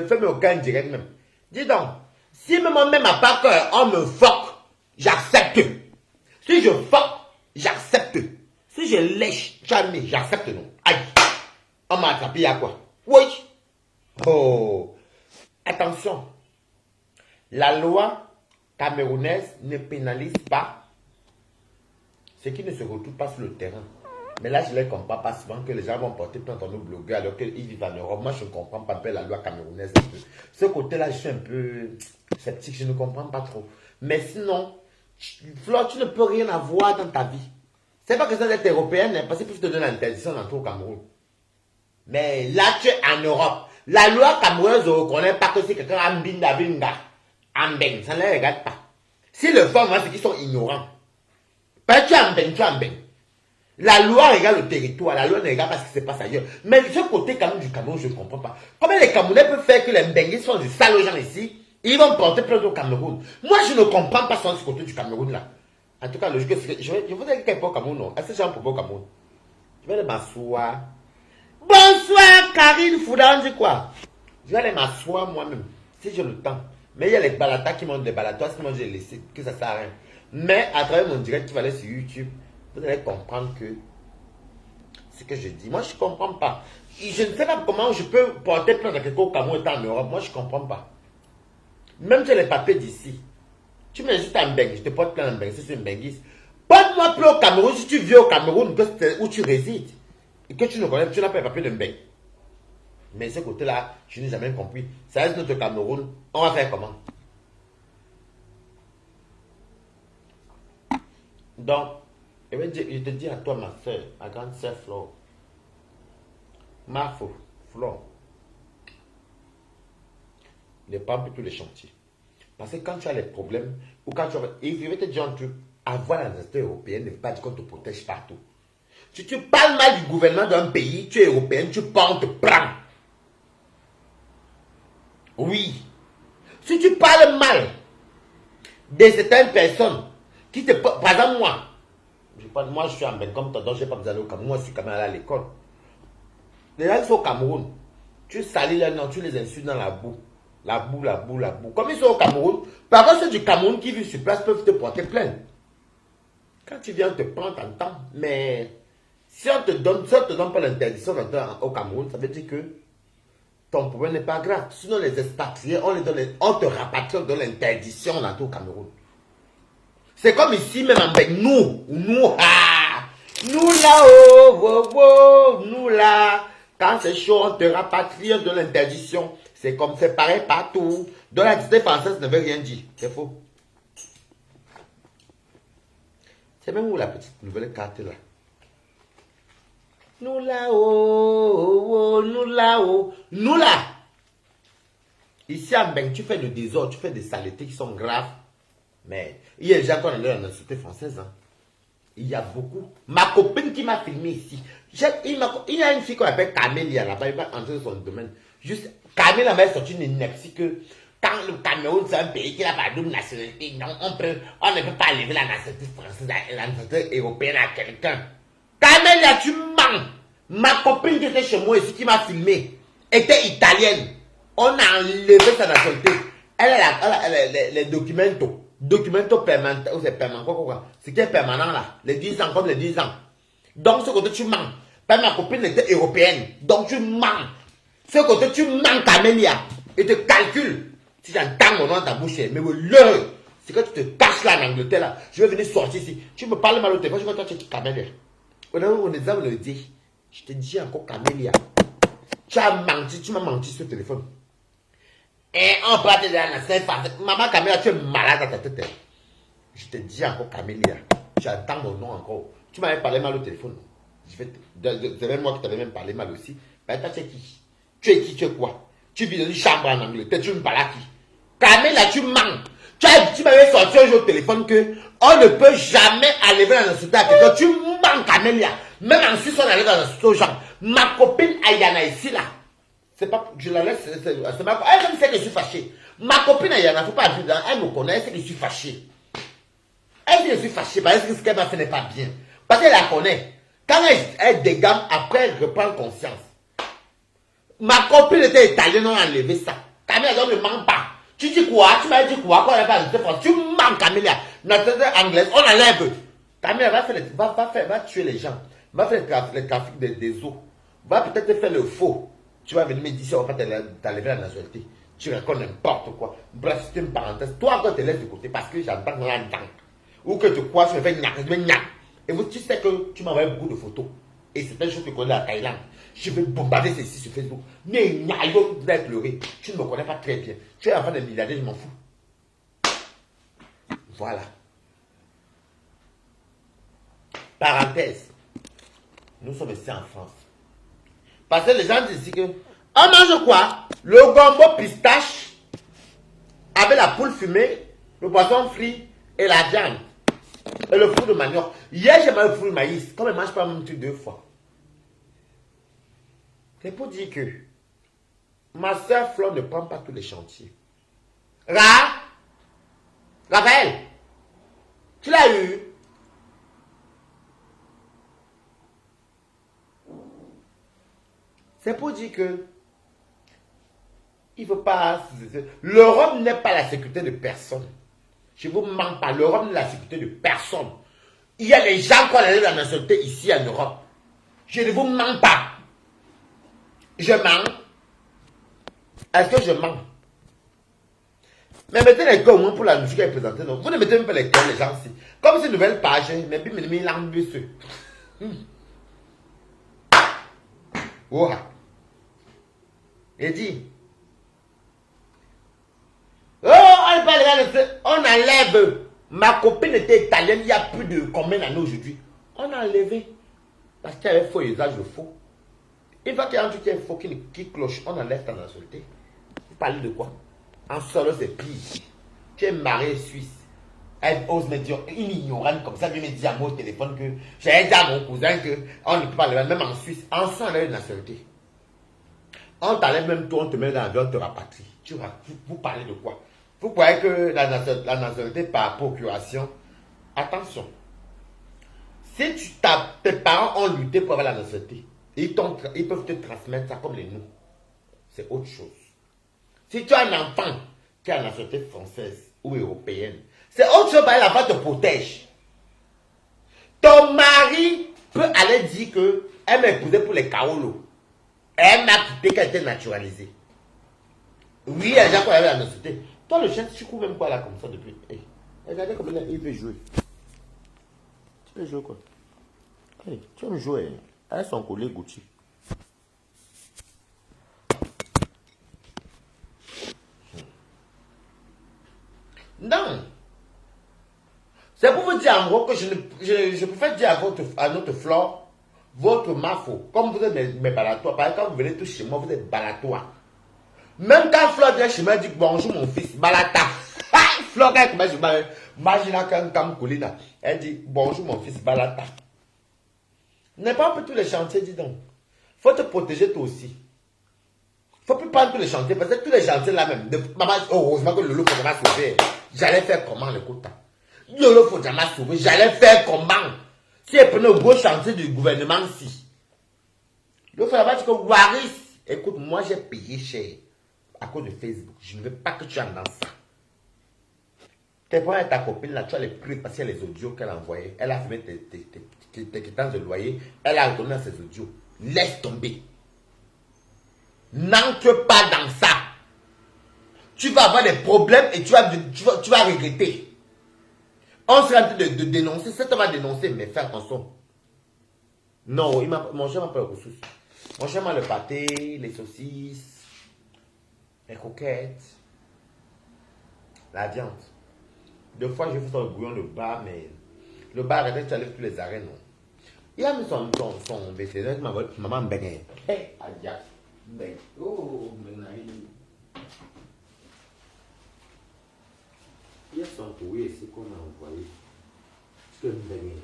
fais-moi aucun direct même. Dis donc, si même à part qu'on me fuck, j'accepte. Si je fuck, j'accepte. Si je lèche, jamais, j'accepte non. Aïe, on m'a attrapé à quoi? Oui. Oh, attention. La loi camerounaise ne pénalise pas ce qui ne se retrouve pas sur le terrain. Mais là, je ne les comprends pas souvent que les gens vont porter plainte à nos blogueurs alors qu'ils vivent en Europe. Moi, je ne comprends pas la loi camerounaise. Ce côté-là, je suis un peu sceptique, je ne comprends pas trop. Mais sinon, Flo, tu ne peux rien avoir dans ta vie. C'est pas que ça d'être européenne, parce que tu te donnes l'interdiction d'entrer au Cameroun. Mais là, tu es en Europe. La loi camerounaise ne reconnaît pas que si quelqu'un a un binda, ambeng, ça ne les regarde pas. Si le font, c'est qu'ils sont ignorants. Pas tu as ambeng, tu as ambeng. La loi regarde le territoire, la loi ne regarde pas ce qui se passe ailleurs. Mais de ce côté quand même du Cameroun, je ne comprends pas. Comment les Camerounais peuvent faire que les Mbenguis sont des salauds gens ici, ils vont porter plainte au Cameroun. Moi, je ne comprends pas ce côté du Cameroun là. En tout cas, le je vous ai dit qu'il pas au Cameroun, non. Est-ce que j'ai un propos au Cameroun? Je vais aller m'asseoir. Bonsoir, Karine Fouda, on dit quoi? Je vais aller m'asseoir moi-même, si j'ai le temps. Mais il y a les balatas qui montent des balatas, qui m'ont laissé, que ça sert à rien. Mais à travers mon direct qui va aller sur YouTube, vous allez comprendre que ce que je dis, moi je ne comprends pas. Je ne sais pas comment je peux porter plainte à quelqu'un au Cameroun étant en Europe. Moi je ne comprends pas. Même si les papiers d'ici, tu me dis un Bengue, je te porte plainte un Bengue, si c'est une Benguise. Porte-moi plainte au Cameroun si tu vis au Cameroun, que c'est où tu résides. Et que tu ne connais, tu n'as pas les papiers d'un Bengue. Mais ce côté-là, je n'ai jamais compris. Ça reste notre Cameroun, on va faire comment? Donc, je te dis à toi, ma soeur, ma grande soeur Flo, Flo, ne parle plus tous les chantiers. Parce que quand tu as les problèmes, ou quand tu as... Et je vais te dire un truc, avoir la nationalité européenne ne veut pas dire qu'on te protège partout. Si tu parles mal du gouvernement d'un pays, tu es européen, tu pars, on te prend. Oui. Si tu parles mal de certaines personnes qui te... Par exemple, moi, je suis en Bengue comme toi, donc je n'ai pas besoin d'aller au Cameroun. Moi, je suis quand même allé à l'école. Les gens qui sont au Cameroun, tu salis leur nom, tu les insultes dans la boue. La boue. Comme ils sont au Cameroun, par contre, ceux du Cameroun qui vivent sur place peuvent te porter plainte. Quand tu viens te prendre ton temps, mais si on te donne pas l'interdiction d'entrer au Cameroun, ça veut dire que ton problème n'est pas grave. Sinon, les expatriés, on te rapatrie, on donne l'interdiction d'entrer au Cameroun. C'est comme ici, même avec nous là-haut, nous là. Quand c'est chaud, on te rapatrie de l'interdiction. C'est comme c'est pareil partout. Dans la cité française ne veut rien dire. C'est faux. C'est même où la petite nouvelle carte là. Nous là-haut, nous là. Ici à Mbeng, tu fais le désordre, tu fais des saletés qui sont graves. Mais il y a déjà qu'on est dans la société française. Hein. Il y a beaucoup. Ma copine qui m'a filmé ici. Il y a une fille qu'on appelle Camélia là-bas. Il va entrer dans son domaine. Juste, Camélia m'a sorti une ineptie que quand le Cameroun c'est un pays qui n'a pas double nationalité, non, on ne peut pas lever la nationalité française, la nationalité européenne à quelqu'un. Camélia, tu mens. Ma copine qui était chez moi ici, qui m'a filmé, était italienne. On a enlevé sa nationalité. Elle a les documents permanents, c'est permanent, quoi. Ce qui est permanent là, les 10 ans, comme les 10 ans. Donc, ce côté, tu mens. Ma copine était européenne, donc tu mens. Ce côté, tu mens, Camélia. Et te calcule. Si j'entends mon nom dans ta bouche, mais le, c'est que tu te caches là en Angleterre, là. Je vais venir sortir ici. Tu me parles mal au téléphone, je vais toi, tu es Camélia. On est le dit. Je te dis encore, Camélia. Tu m'as menti sur le téléphone. Et on parle de la scène. Maman Camélia, tu es malade dans ta tête. Je te dis encore, Camélia. Tu attends mon nom encore. Tu m'avais parlé mal au téléphone. C'est même moi qui t'avais même parlé mal aussi. Mais toi, tu es qui? Tu es qui? Tu es quoi? Tu vis dans une chambre en Angleterre. Tu me parles à qui? Camélia, tu mens. Tu m'avais sorti un jour au téléphone que on ne peut jamais enlever la nationalité à quelqu'un. Tu mens, Camélia. Même en Suisse, on enlève la nationalité aux gens. Ma copine Ayana ici, là. C'est pas, je la laisse, c'est pas, elle sait que je suis fâché. Ma copine Ayana, faut pas dire, elle me connaît, elle sait que je suis fâché. Elle sait que je suis fâché parce que ce qu'elle m'a fait n'est pas bien. Parce qu'elle la connaît. Quand elle dégamme, après elle reprend conscience. Ma copine était italienne, on a enlevé ça. Camélia, donc ne ment pas. Tu dis quoi? Tu m'as dit quoi? Quand elle n'a pas de France. Tu mens, Camélia. Notre anglaise, on enlève. Camille va tuer les gens. Va faire le trafic des eaux. Va peut-être faire le faux. Tu vas venir me dire si on va pas t'enlever la nationalité. Tu racontes n'importe quoi. Bref, c'est une parenthèse. Toi, quand tu te laisses de côté parce que j'entends là-dedans. Ou que tu crois, je me fais gnac, je me gnac. Et vous, tu sais que tu m'envoies beaucoup de photos. Et c'est une chose que je connais à Thaïlande. Je vais bombarder ceci sur Facebook. Mais gnac, vous allez pleurer. Tu ne me connais pas très bien. Tu es enfant de milliardaire, je m'en fous. Voilà. Parenthèse. Nous sommes ici en France. Parce que les gens disent ici que on mange quoi? Le gombo pistache avec la poule fumée, le poisson frit et la viande. Et le fruit de manioc. Hier, j'ai mangé le fruit de maïs. Comme je ne mange pas mon truc 2 fois. C'est pour dire que ma soeur Flo ne prend pas tous les chantiers. Raphaël, tu l'as eu? C'est pour dire que il ne faut pas. L'Europe n'est pas la sécurité de personne. Je ne vous mens pas. L'Europe n'est la sécurité de personne. Il y a des gens qui ont la nationalité ici en Europe. Je ne vous mens pas. Je mens. Est-ce que je mens? Mais mettez les cœurs au moins pour la musique qui est présentée. Vous ne mettez même pas les cœurs, les gens ici. Comme c'est une nouvelle page, mais puis il y a un oh. Il dit. Oh, on enlève. Ma copine était italienne, il y a plus de combien d'années aujourd'hui? On a enlevé. Parce qu'il y avait faux usage de faux. Une fois qu'il y a un truc qui est faux, qui cloche, on enlève ta nationalité. Vous parlez de quoi? En solo, c'est pire. Tu es marié suisse. Elle ose me dire, une ignorante comme ça, elle vient me dire à mon téléphone que j'ai dit à mon cousin qu'on ne peut pas enlever, même en Suisse. Ensemble, on enlève la nationalité. On t'enlève même toi, on te met dans l'avion, on te rapatrie. Vous parlez de quoi? Vous croyez que la nationalité par procuration? Attention. Si tes parents ont lutté pour avoir la nationalité, ils peuvent te transmettre ça comme les nous. C'est autre chose. Si tu as un enfant qui a la nationalité française ou européenne, c'est autre chose, parce que la femme te protège. Ton mari peut aller dire qu'elle m'a épousé pour les kaolos. Elle m'a quitté qu'elle était naturalisée. Oui, elle a déjà quoi la nationalité. Toi, le chien, tu cours même quoi là comme ça depuis. Hey, regardez comment il veut jouer. Tu veux jouer quoi? Hey, tu veux jouer avec son collier Gucci. Non. C'est pour vous dire en gros que je préfère dire à notre Flore, votre mafo, comme vous êtes mes balatois, par exemple, quand vous venez tous chez moi, vous êtes balatois. Même quand Flore vient chez moi, elle dit bonjour mon fils, balata. Flore, quand elle commence, imagine quand Colina, elle dit bonjour mon fils, balata. N'est pas un peu tous les chantiers, dis donc. Faut te protéger toi aussi. Faut plus prendre tous les chantiers, parce que tous les chantiers là même, maman, heureusement que Lolo faut jamais sauver. J'allais faire comment le coup? Lolo faut jamais sauver. J'allais faire comment? Si elle prenait au gros chantier du gouvernement si. Lolo faut jamais dire que Waris, écoute, moi j'ai payé cher à cause de Facebook. Je ne veux pas que tu en dans ça. Tes parents et ta copine là, tu as les prix parce qu'il y a les audios qu'elle a envoyés. Elle a fait tes quittances de loyer. Elle a retourné ses audios. Laisse tomber. N'entre pas dans ça. Tu vas avoir des problèmes et tu vas regretter. On sera en train de dénoncer. C'est toi va dénoncer, mais fais attention. Non, mon cher m'a pas le ressources. Mon cher m'a le pâté, les saucisses, les croquettes, la viande. 2 fois, j'ai fait son bouillon le bar, mais le bar arrêtait, tu enlèves tous les arrêts, non. Il a mis son vétérinaire, maman Mbengé. Hé, Adia. Mbengé. Oh, Mbengé. Il y a son courrier ici qu'on a envoyé. C'est que Mbengé.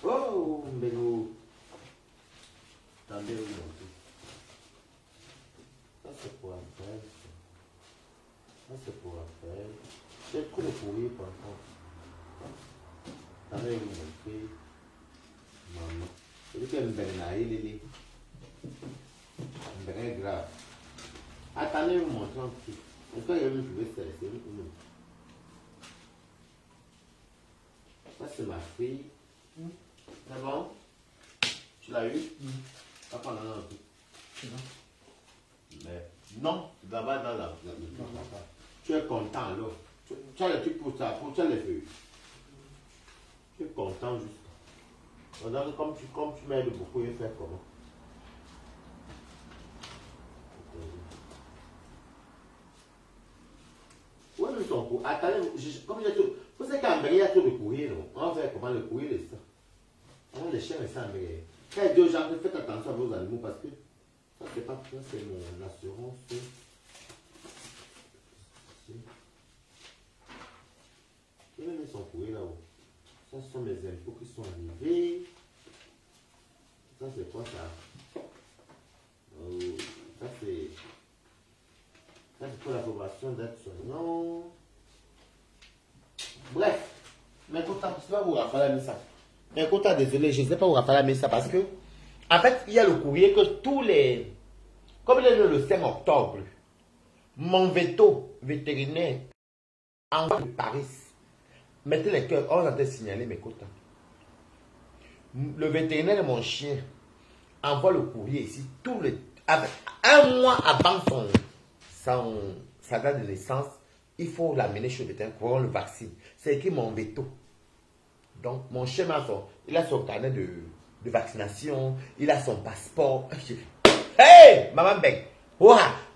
Oh, Mbengé. Attendez, vous montrer. Ça, c'est pour Raphaël. Ça, c'est pour Raphaël. J'ai trop de courrier par contre. Attendez, vous montrer. Maman. C'est que Mbengé, il est. Mbengé grave. Attendez, vous montrer un petit. Est-ce qu'il y a une pouvez cesser? Ça, c'est ma fille. C'est bon? Tu l'as eu? Pas pendant un peu. Mais non, d'abord dans la. Tu es content alors. Tu as les trucs pour ça, tu as les feuilles. Tu es content juste. Donc, comme tu m'aides beaucoup, je vais faire comment? Oui, mais son courrier. Attendez, comme j'ai tout. Vous savez qu'en Amérique, il y a trop de courrier, non? On va faire comment le courrier de ça? On les chiens restent en Amérique. Quand il dit aux gens, faites attention à vos animaux parce que ça, c'est pas ça, c'est mon assurance. Il va mettre son courrier là-haut. Ça, ce sont mes impôts qui sont arrivés. Ça, c'est quoi ça? Ça, c'est. Ça, c'est pour l'approbation d'être soignant. Bref, mais écoute, je ne sais pas où Raphaël a mis ça. Mais écoute, désolé, je ne sais pas où Raphaël a mis ça parce que, en fait, il y a le courrier que tous les. Comme il est le 5 octobre, mon veto vétérinaire en de Paris. Mettez les cœurs, on a été signalé mes quotas. Le vétérinaire de mon chien envoie le courrier ici tout le. Un mois avant sa date de naissance, il faut l'amener chez le vétérinaire pour le vaccin. C'est écrit mon veto. Donc, mon chien il a son carnet de vaccination, il a son passeport. Hey, maman Beng,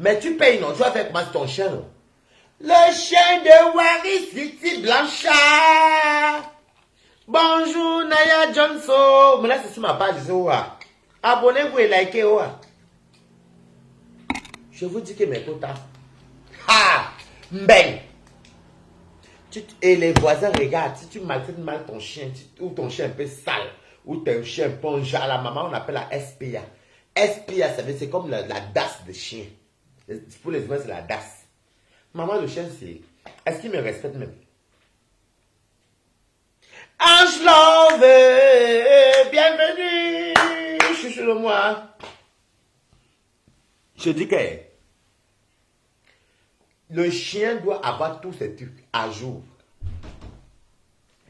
mais tu payes non, tu vas faire comment ton chien non? Le chien de Waris City Blanchard. Bonjour Naya Johnson. Mais là, c'est sur ma page. Abonnez-vous et likez. Je vous dis que mes quotas. Ha! Mbeng. Et les voisins regardent. Si tu maltraites mal ton chien, ou ton chien un peu sale, ou ton chien un peu à la maman, on appelle la SPA. SPA, c'est comme la DAS de chien. Pour les humains, c'est la DAS. Maman, le chien, c'est. Est-ce qu'il me respecte même? Ange Love, bienvenue, chouchou de moi. Je dis que le chien doit avoir tous ces trucs à jour.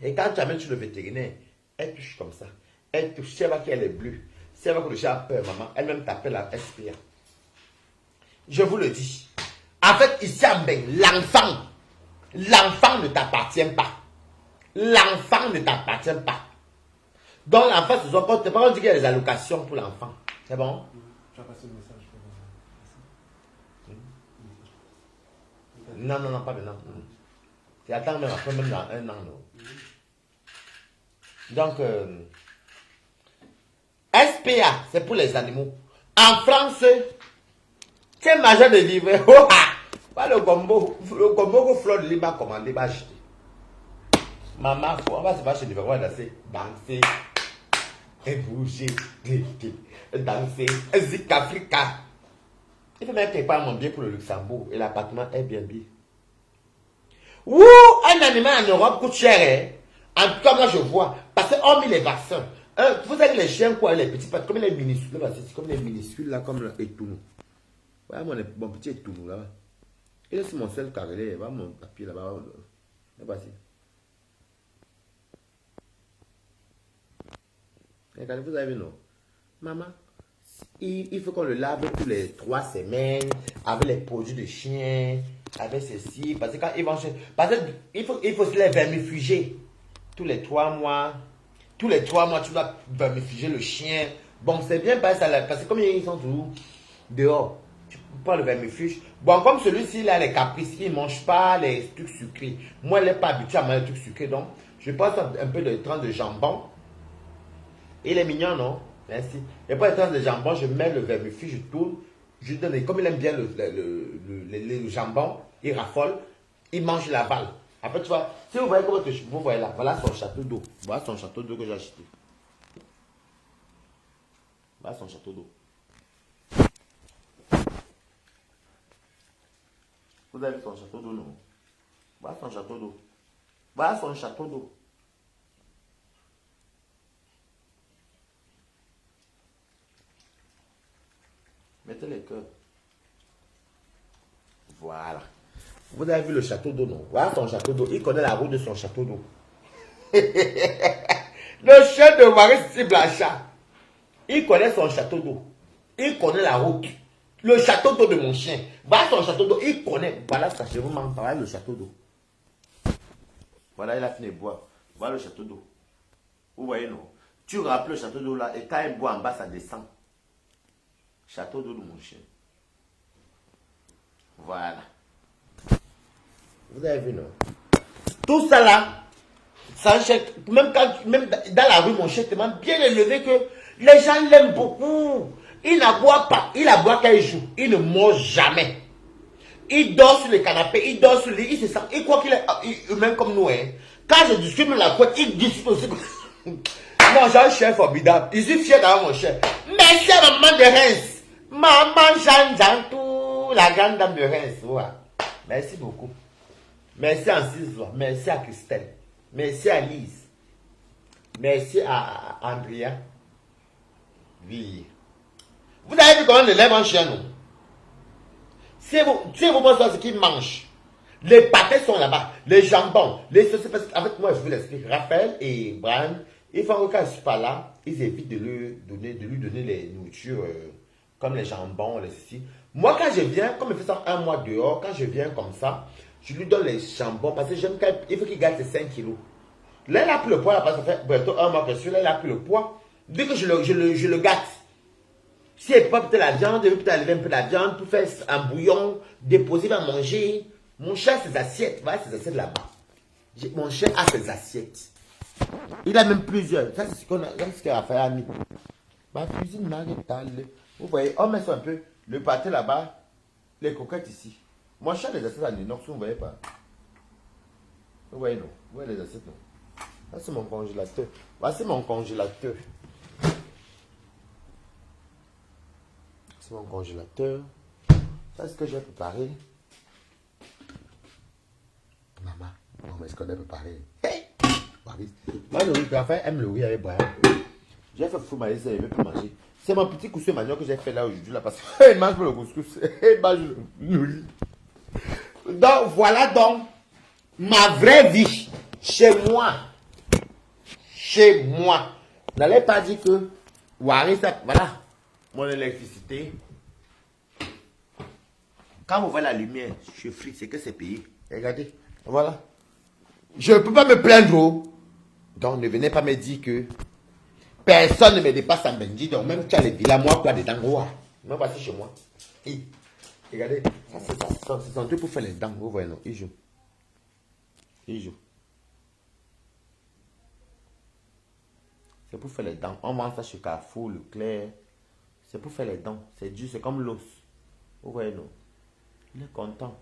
Et quand tu amènes sur le vétérinaire, elle touche comme ça. Elle touche, si elle voit qu'elle est bleue, si elle voit que le chien a peur, maman, elle-même t'appelle la SPA. Je vous le dis. En fait, ici à Mbeng, l'enfant ne t'appartient pas. L'enfant ne t'appartient pas. Donc l'enfant, c'est son compte. On dit qu'il y a des allocations pour l'enfant. C'est bon? Tu as passé le message. Non, non, non, pas maintenant. Tu attends même après, même dans un an. Non. Donc, SPA, c'est pour les animaux. En France, tu es majeur de livrer. Oh, pas le gombo que Flore Lima a commandé, va acheter. Maman, on va se faire chez le on va danser, et bouger, danser, Zik Africa. Il faut mettre quelque part mon bien pour le Luxembourg et l'appartement Airbnb. Ouh, un animal en Europe coûte cher. Hein? En tout cas, moi je vois. Parce qu'on met les vaccins. Vous savez les chiens, quoi, les petits pattes, comme les minuscules, c'est comme les minuscules, là, comme le Etounou. Voilà mon petit Etounou, là. Il est sur mon seul carré, là, mon papier, là-bas. Voici. Regardez, vous avez vu, non? Maman, il faut qu'on le lave tous les 3 semaines avec les produits de chien, avec ceci. Parce que quand ils vont chez. Parce qu'il faut se les vermifuger tous les 3 mois. Tous les 3 mois, tu dois vermifuger le chien. Bon, c'est bien parce que comme ils sont toujours dehors, tu prends le vermifuge. Bon, comme celui-ci, il a les caprices, il ne mange pas les trucs sucrés. Moi, il n'est pas habitué à manger les trucs sucrés. Donc, je passe un peu de tranche de jambon. Il est mignon, non? Merci. Et pour les tranches de jambon, je mets le vermifuge, je tourne. Je donne, et comme il aime bien le jambon, il raffole, il mange la balle. Après, tu vois, si vous voyez comment vous voyez là, voilà son château d'eau. Voilà son château d'eau que j'ai acheté. Voilà son château d'eau. Vous avez vu son château d'eau, non? Voilà son château d'eau. Voilà son château d'eau. Mettez les cœurs. Voilà. Vous avez vu le château d'eau, non? Voilà son château d'eau. Il connaît la route de son château d'eau. Le chien de Marie Blanchard, il connaît son château d'eau. Il connaît la route. Le château d'eau de mon chien. Voilà son château d'eau. Il connaît. Voilà ça, je vous montre. Voilà le château d'eau. Voilà, il a fini de boire. Voilà le château d'eau. Vous voyez, non? Tu rappelles le château d'eau là, et quand il boit en bas, ça descend. Château d'eau de mon chien. Voilà. Vous avez vu, non? Tout ça là, ça achète. Même dans la rue, mon chien est tellement bien élevé que les gens l'aiment beaucoup. Il n'aboie pas. Il aboie quand il joue. Il ne mange jamais. Il dort sur le canapé, il dort sur le lit, il se sent. Il croit qu'il est humain comme nous. Hein. Quand je discute de la couette, il discute aussi. Non, j'ai un chien formidable. Je suis fier d'avoir mon chien. Merci à maman de Reims. Maman Jean tout, la grande dame de Reims. Voilà. Merci beaucoup. Merci à Cisois. Merci à Christelle. Merci à Lise. Merci à Andrea. Oui. Vous avez vu comment on élève un chien, non? Si vous pensez ce qu'ils mangent, les pâtés sont là-bas, les jambons, les saucisses, parce qu'avec moi, je vous l'explique, Raphaël et Brian, ils font que quand je ne suis pas là, ils évitent de lui donner les nourritures comme les jambons, les ceci. Moi, quand je viens, comme il fait ça un mois dehors, quand je viens comme ça, je lui donne les jambons parce que j'aime il faut qu'il garde ses 5 kilos. Là, il a pris le poids, là, parce que ça fait bientôt un mois que je suis là, il a pris le poids. Dès que je le gâte, si elle peut pas peut-être la viande, elle peut peut-être enlever un peu la viande pour faire un bouillon, déposer, va manger. Mon chat a ses assiettes. Voilà ses assiettes là-bas. Mon chien a ses assiettes. Il a même plusieurs. Ça, c'est ce qu'il a fait à mis. Ma cuisine maritale. Vous voyez, on met ça un peu. Le pâté là-bas. Les coquettes ici. Mon chat a des assiettes en inox, vous ne voyez pas. Vous voyez, non. Vous voyez les assiettes, non. Ça, c'est mon congélateur. Voici mon congélateur. Mon congélateur. Ça, c'est ce que j'ai préparé. Maman, comment est-ce qu'on a préparé? Hey! Moi, le riz, Raphaël aime le riz avec Brian. J'ai fait fou maïs, il ne veut plus manger. C'est mon petit couscous manioc que j'ai fait là aujourd'hui, là, parce qu'il mange le couscous. Il mange le riz. Donc, voilà donc ma vraie vie. Chez moi. Chez moi. N'allez pas dire que Wari, ça, voilà. Mon électricité. Quand vous voyez la lumière, je flic, c'est que c'est payé. Regardez, voilà. Je ne peux pas me plaindre. Donc ne venez pas me dire que personne ne me dépasse à Benji. Donc même tu as les villas, moi, quoi, dedans. Moi, voici chez moi. Et, regardez, ça c'est son truc pour faire les dents. Vous voyez, non, il joue. Il joue. C'est pour faire les dents. On vend ça chez Carrefour, Leclerc. C'est pour faire les dents. C'est dur, c'est comme l'os. Vous voyez, non? Il est content.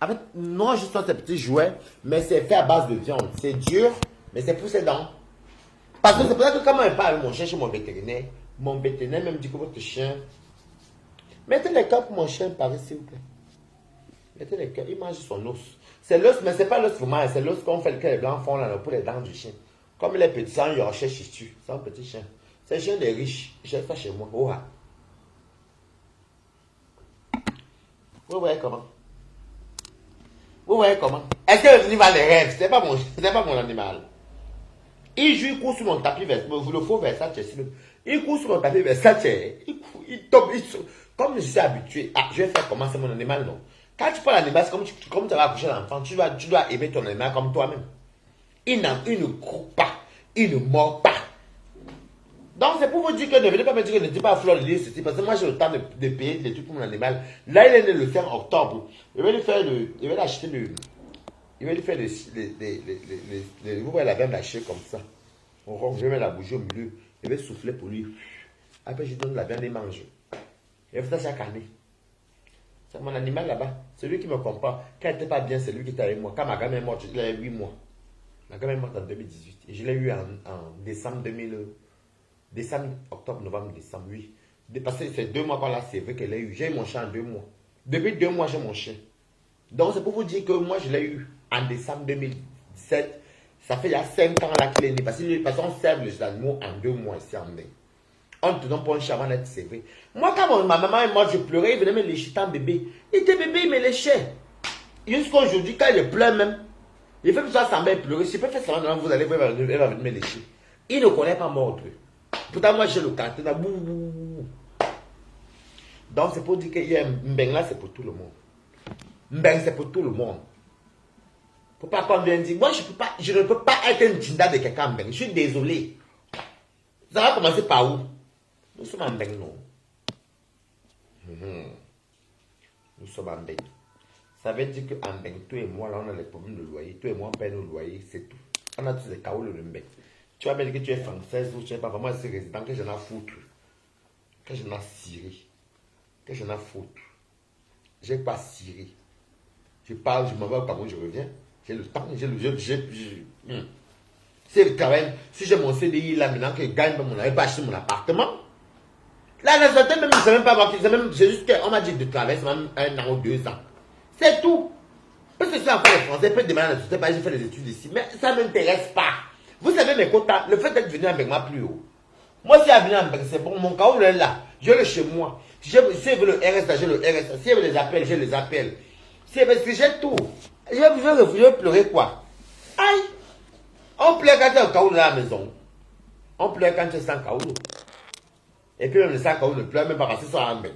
En fait, non, je sens ces petits jouets, mais c'est fait à base de viande. C'est dur, mais c'est pour ses dents. Parce que c'est pour ça que quand on parle avec mon chien chez mon vétérinaire même dit que votre chien... Mettez les cœurs pour mon chien, par ici, s'il vous plaît. Mettez les cœurs, il mange son os. C'est l'os, mais c'est pas l'os vraiment, c'est l'os qu'on fait que les blancs font là pour les dents du chien. Comme il est petit, ça, il recherche ici. C'est un petit chien. C'est un chien des riches. J'ai ça chez moi. Oh, vous voyez comment? Vous voyez comment? Est-ce que l'animal les rêve? C'est pas mon animal. Il joue, il court sur mon tapis Versace. Vous le faut Versace. Il court sur mon tapis Versace. Il tombe. Comme je suis habitué. Ah, je vais faire comment c'est mon animal, non? Quand tu prends l'animal, c'est comme tu vas accoucher l'enfant. Tu dois aimer ton animal comme toi-même. Il ne court pas. Il ne mord pas. Donc c'est pour vous dire que ne venez pas me dire que ne dis pas à Fleur de lire ceci. Parce que moi j'ai le temps de payer des trucs pour mon animal. Là il est né le 5 octobre. Je vais lui faire il va l'acheter il va lui faire vous voyez la viande hachée comme ça. Je vais mettre la bougie au milieu. Je vais souffler pour lui. Après je lui donne la viande et mange. Il fait ça chaque année. C'est mon animal là-bas. C'est lui qui me comprend. Quand il n'était pas bien, c'est lui qui était avec moi. Quand ma gamme est morte, il avait 8 mois. Ma gamme est morte en 2018. Et je l'ai eu en décembre 2000. Décembre, octobre, novembre, décembre, oui. Parce que c'est 2 mois qu'on l'a, c'est vrai qu'elle a eu. J'ai eu mon chien en 2 mois. Depuis 2 mois, j'ai mon chien. Donc, c'est pour vous dire que moi, je l'ai eu en décembre 2017. Ça fait il y a 5 ans là qu'il est né. Parce qu'on serve les animaux en 2 mois ici en mai. On te donne pour un chien avant d'être serré. Moi, quand ma maman est morte, je pleurais. Il venait me lécher tant bébé. Il était bébé, il me léchait. Jusqu'à aujourd'hui, quand il pleure même, il fait tout ça, sa mère pleurer. Si je peux faire ça, vous allez voir, elle va venir me lécher. Il ne connaît pas mordre. Pourtant, moi, j'ai le caractère. Donc, c'est pour dire qu'il y a un Mbeng là, c'est pour tout le monde. Mbeng, c'est pour tout le monde. Faut pas qu'on vienne dire, moi, je ne peux pas être un Jinda de quelqu'un Mbeng. Je suis désolé. Ça va commencer par où? Nous sommes en Mbeng, non? Nous sommes en Mbeng. Ça veut dire qu'en Mbeng, toi et moi, là, on a les problèmes de loyer. Toi et moi, on paye nos loyers, c'est tout. On a tous les chaos de Mbeng. Tu vas me dire que tu es française ou tu n'es pas vraiment assez résident, que j'en ai à foutre. Que j'en ai ciré. Que j'en ai à foutre. J'ai pas ciré. Je parle, je m'en vais au Cameroun, je reviens. J'ai le temps, c'est le travail. Si j'ai mon CDI là maintenant que je gagne, on n'avait pas acheté mon appartement. Là, la santé, même, je ne sais même pas voir. C'est juste qu'on m'a dit de travailler, c'est même 1 an ou 2 ans. C'est tout. Parce que si encore les Français peuvent demander à la société, pas j'ai fait des études ici. Mais ça ne m'intéresse pas. Vous savez mes quotas, le fait d'être venu avec moi plus haut. Moi, si je viens avec c'est bon, mon cas où est là, je le chez moi. Si je veux le RSA, j'ai le RSA. Si je veux les appels, j'ai les appels. Si j'ai tout. Je vais pleurer quoi? Aïe! On pleure quand tu es au Kaoulou à la maison. On pleure quand tu es sans Kaoulou. Et puis même le sans Kaoulou ne pleure même pas parce que c'est en bête.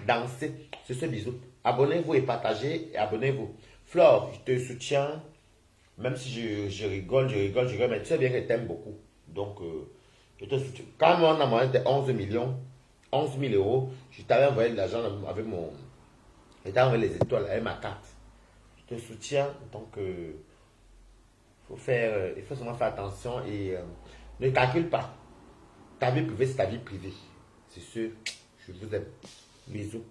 Dansez, c'est ce bisou. Abonnez-vous et partagez et abonnez-vous. Flore, je te soutiens. Même si je rigole, mais tu sais bien que je t'aime beaucoup. Donc, je te soutiens. Quand on a moyen de 11 millions, 11 000 euros, je t'avais envoyé de l'argent avec mon... Je t'avais envoyé les étoiles avec ma carte. Je te soutiens. Donc, il faut seulement faire attention et ne calcule pas. Ta vie privée, c'est ta vie privée. C'est sûr. Je vous aime. Bisous.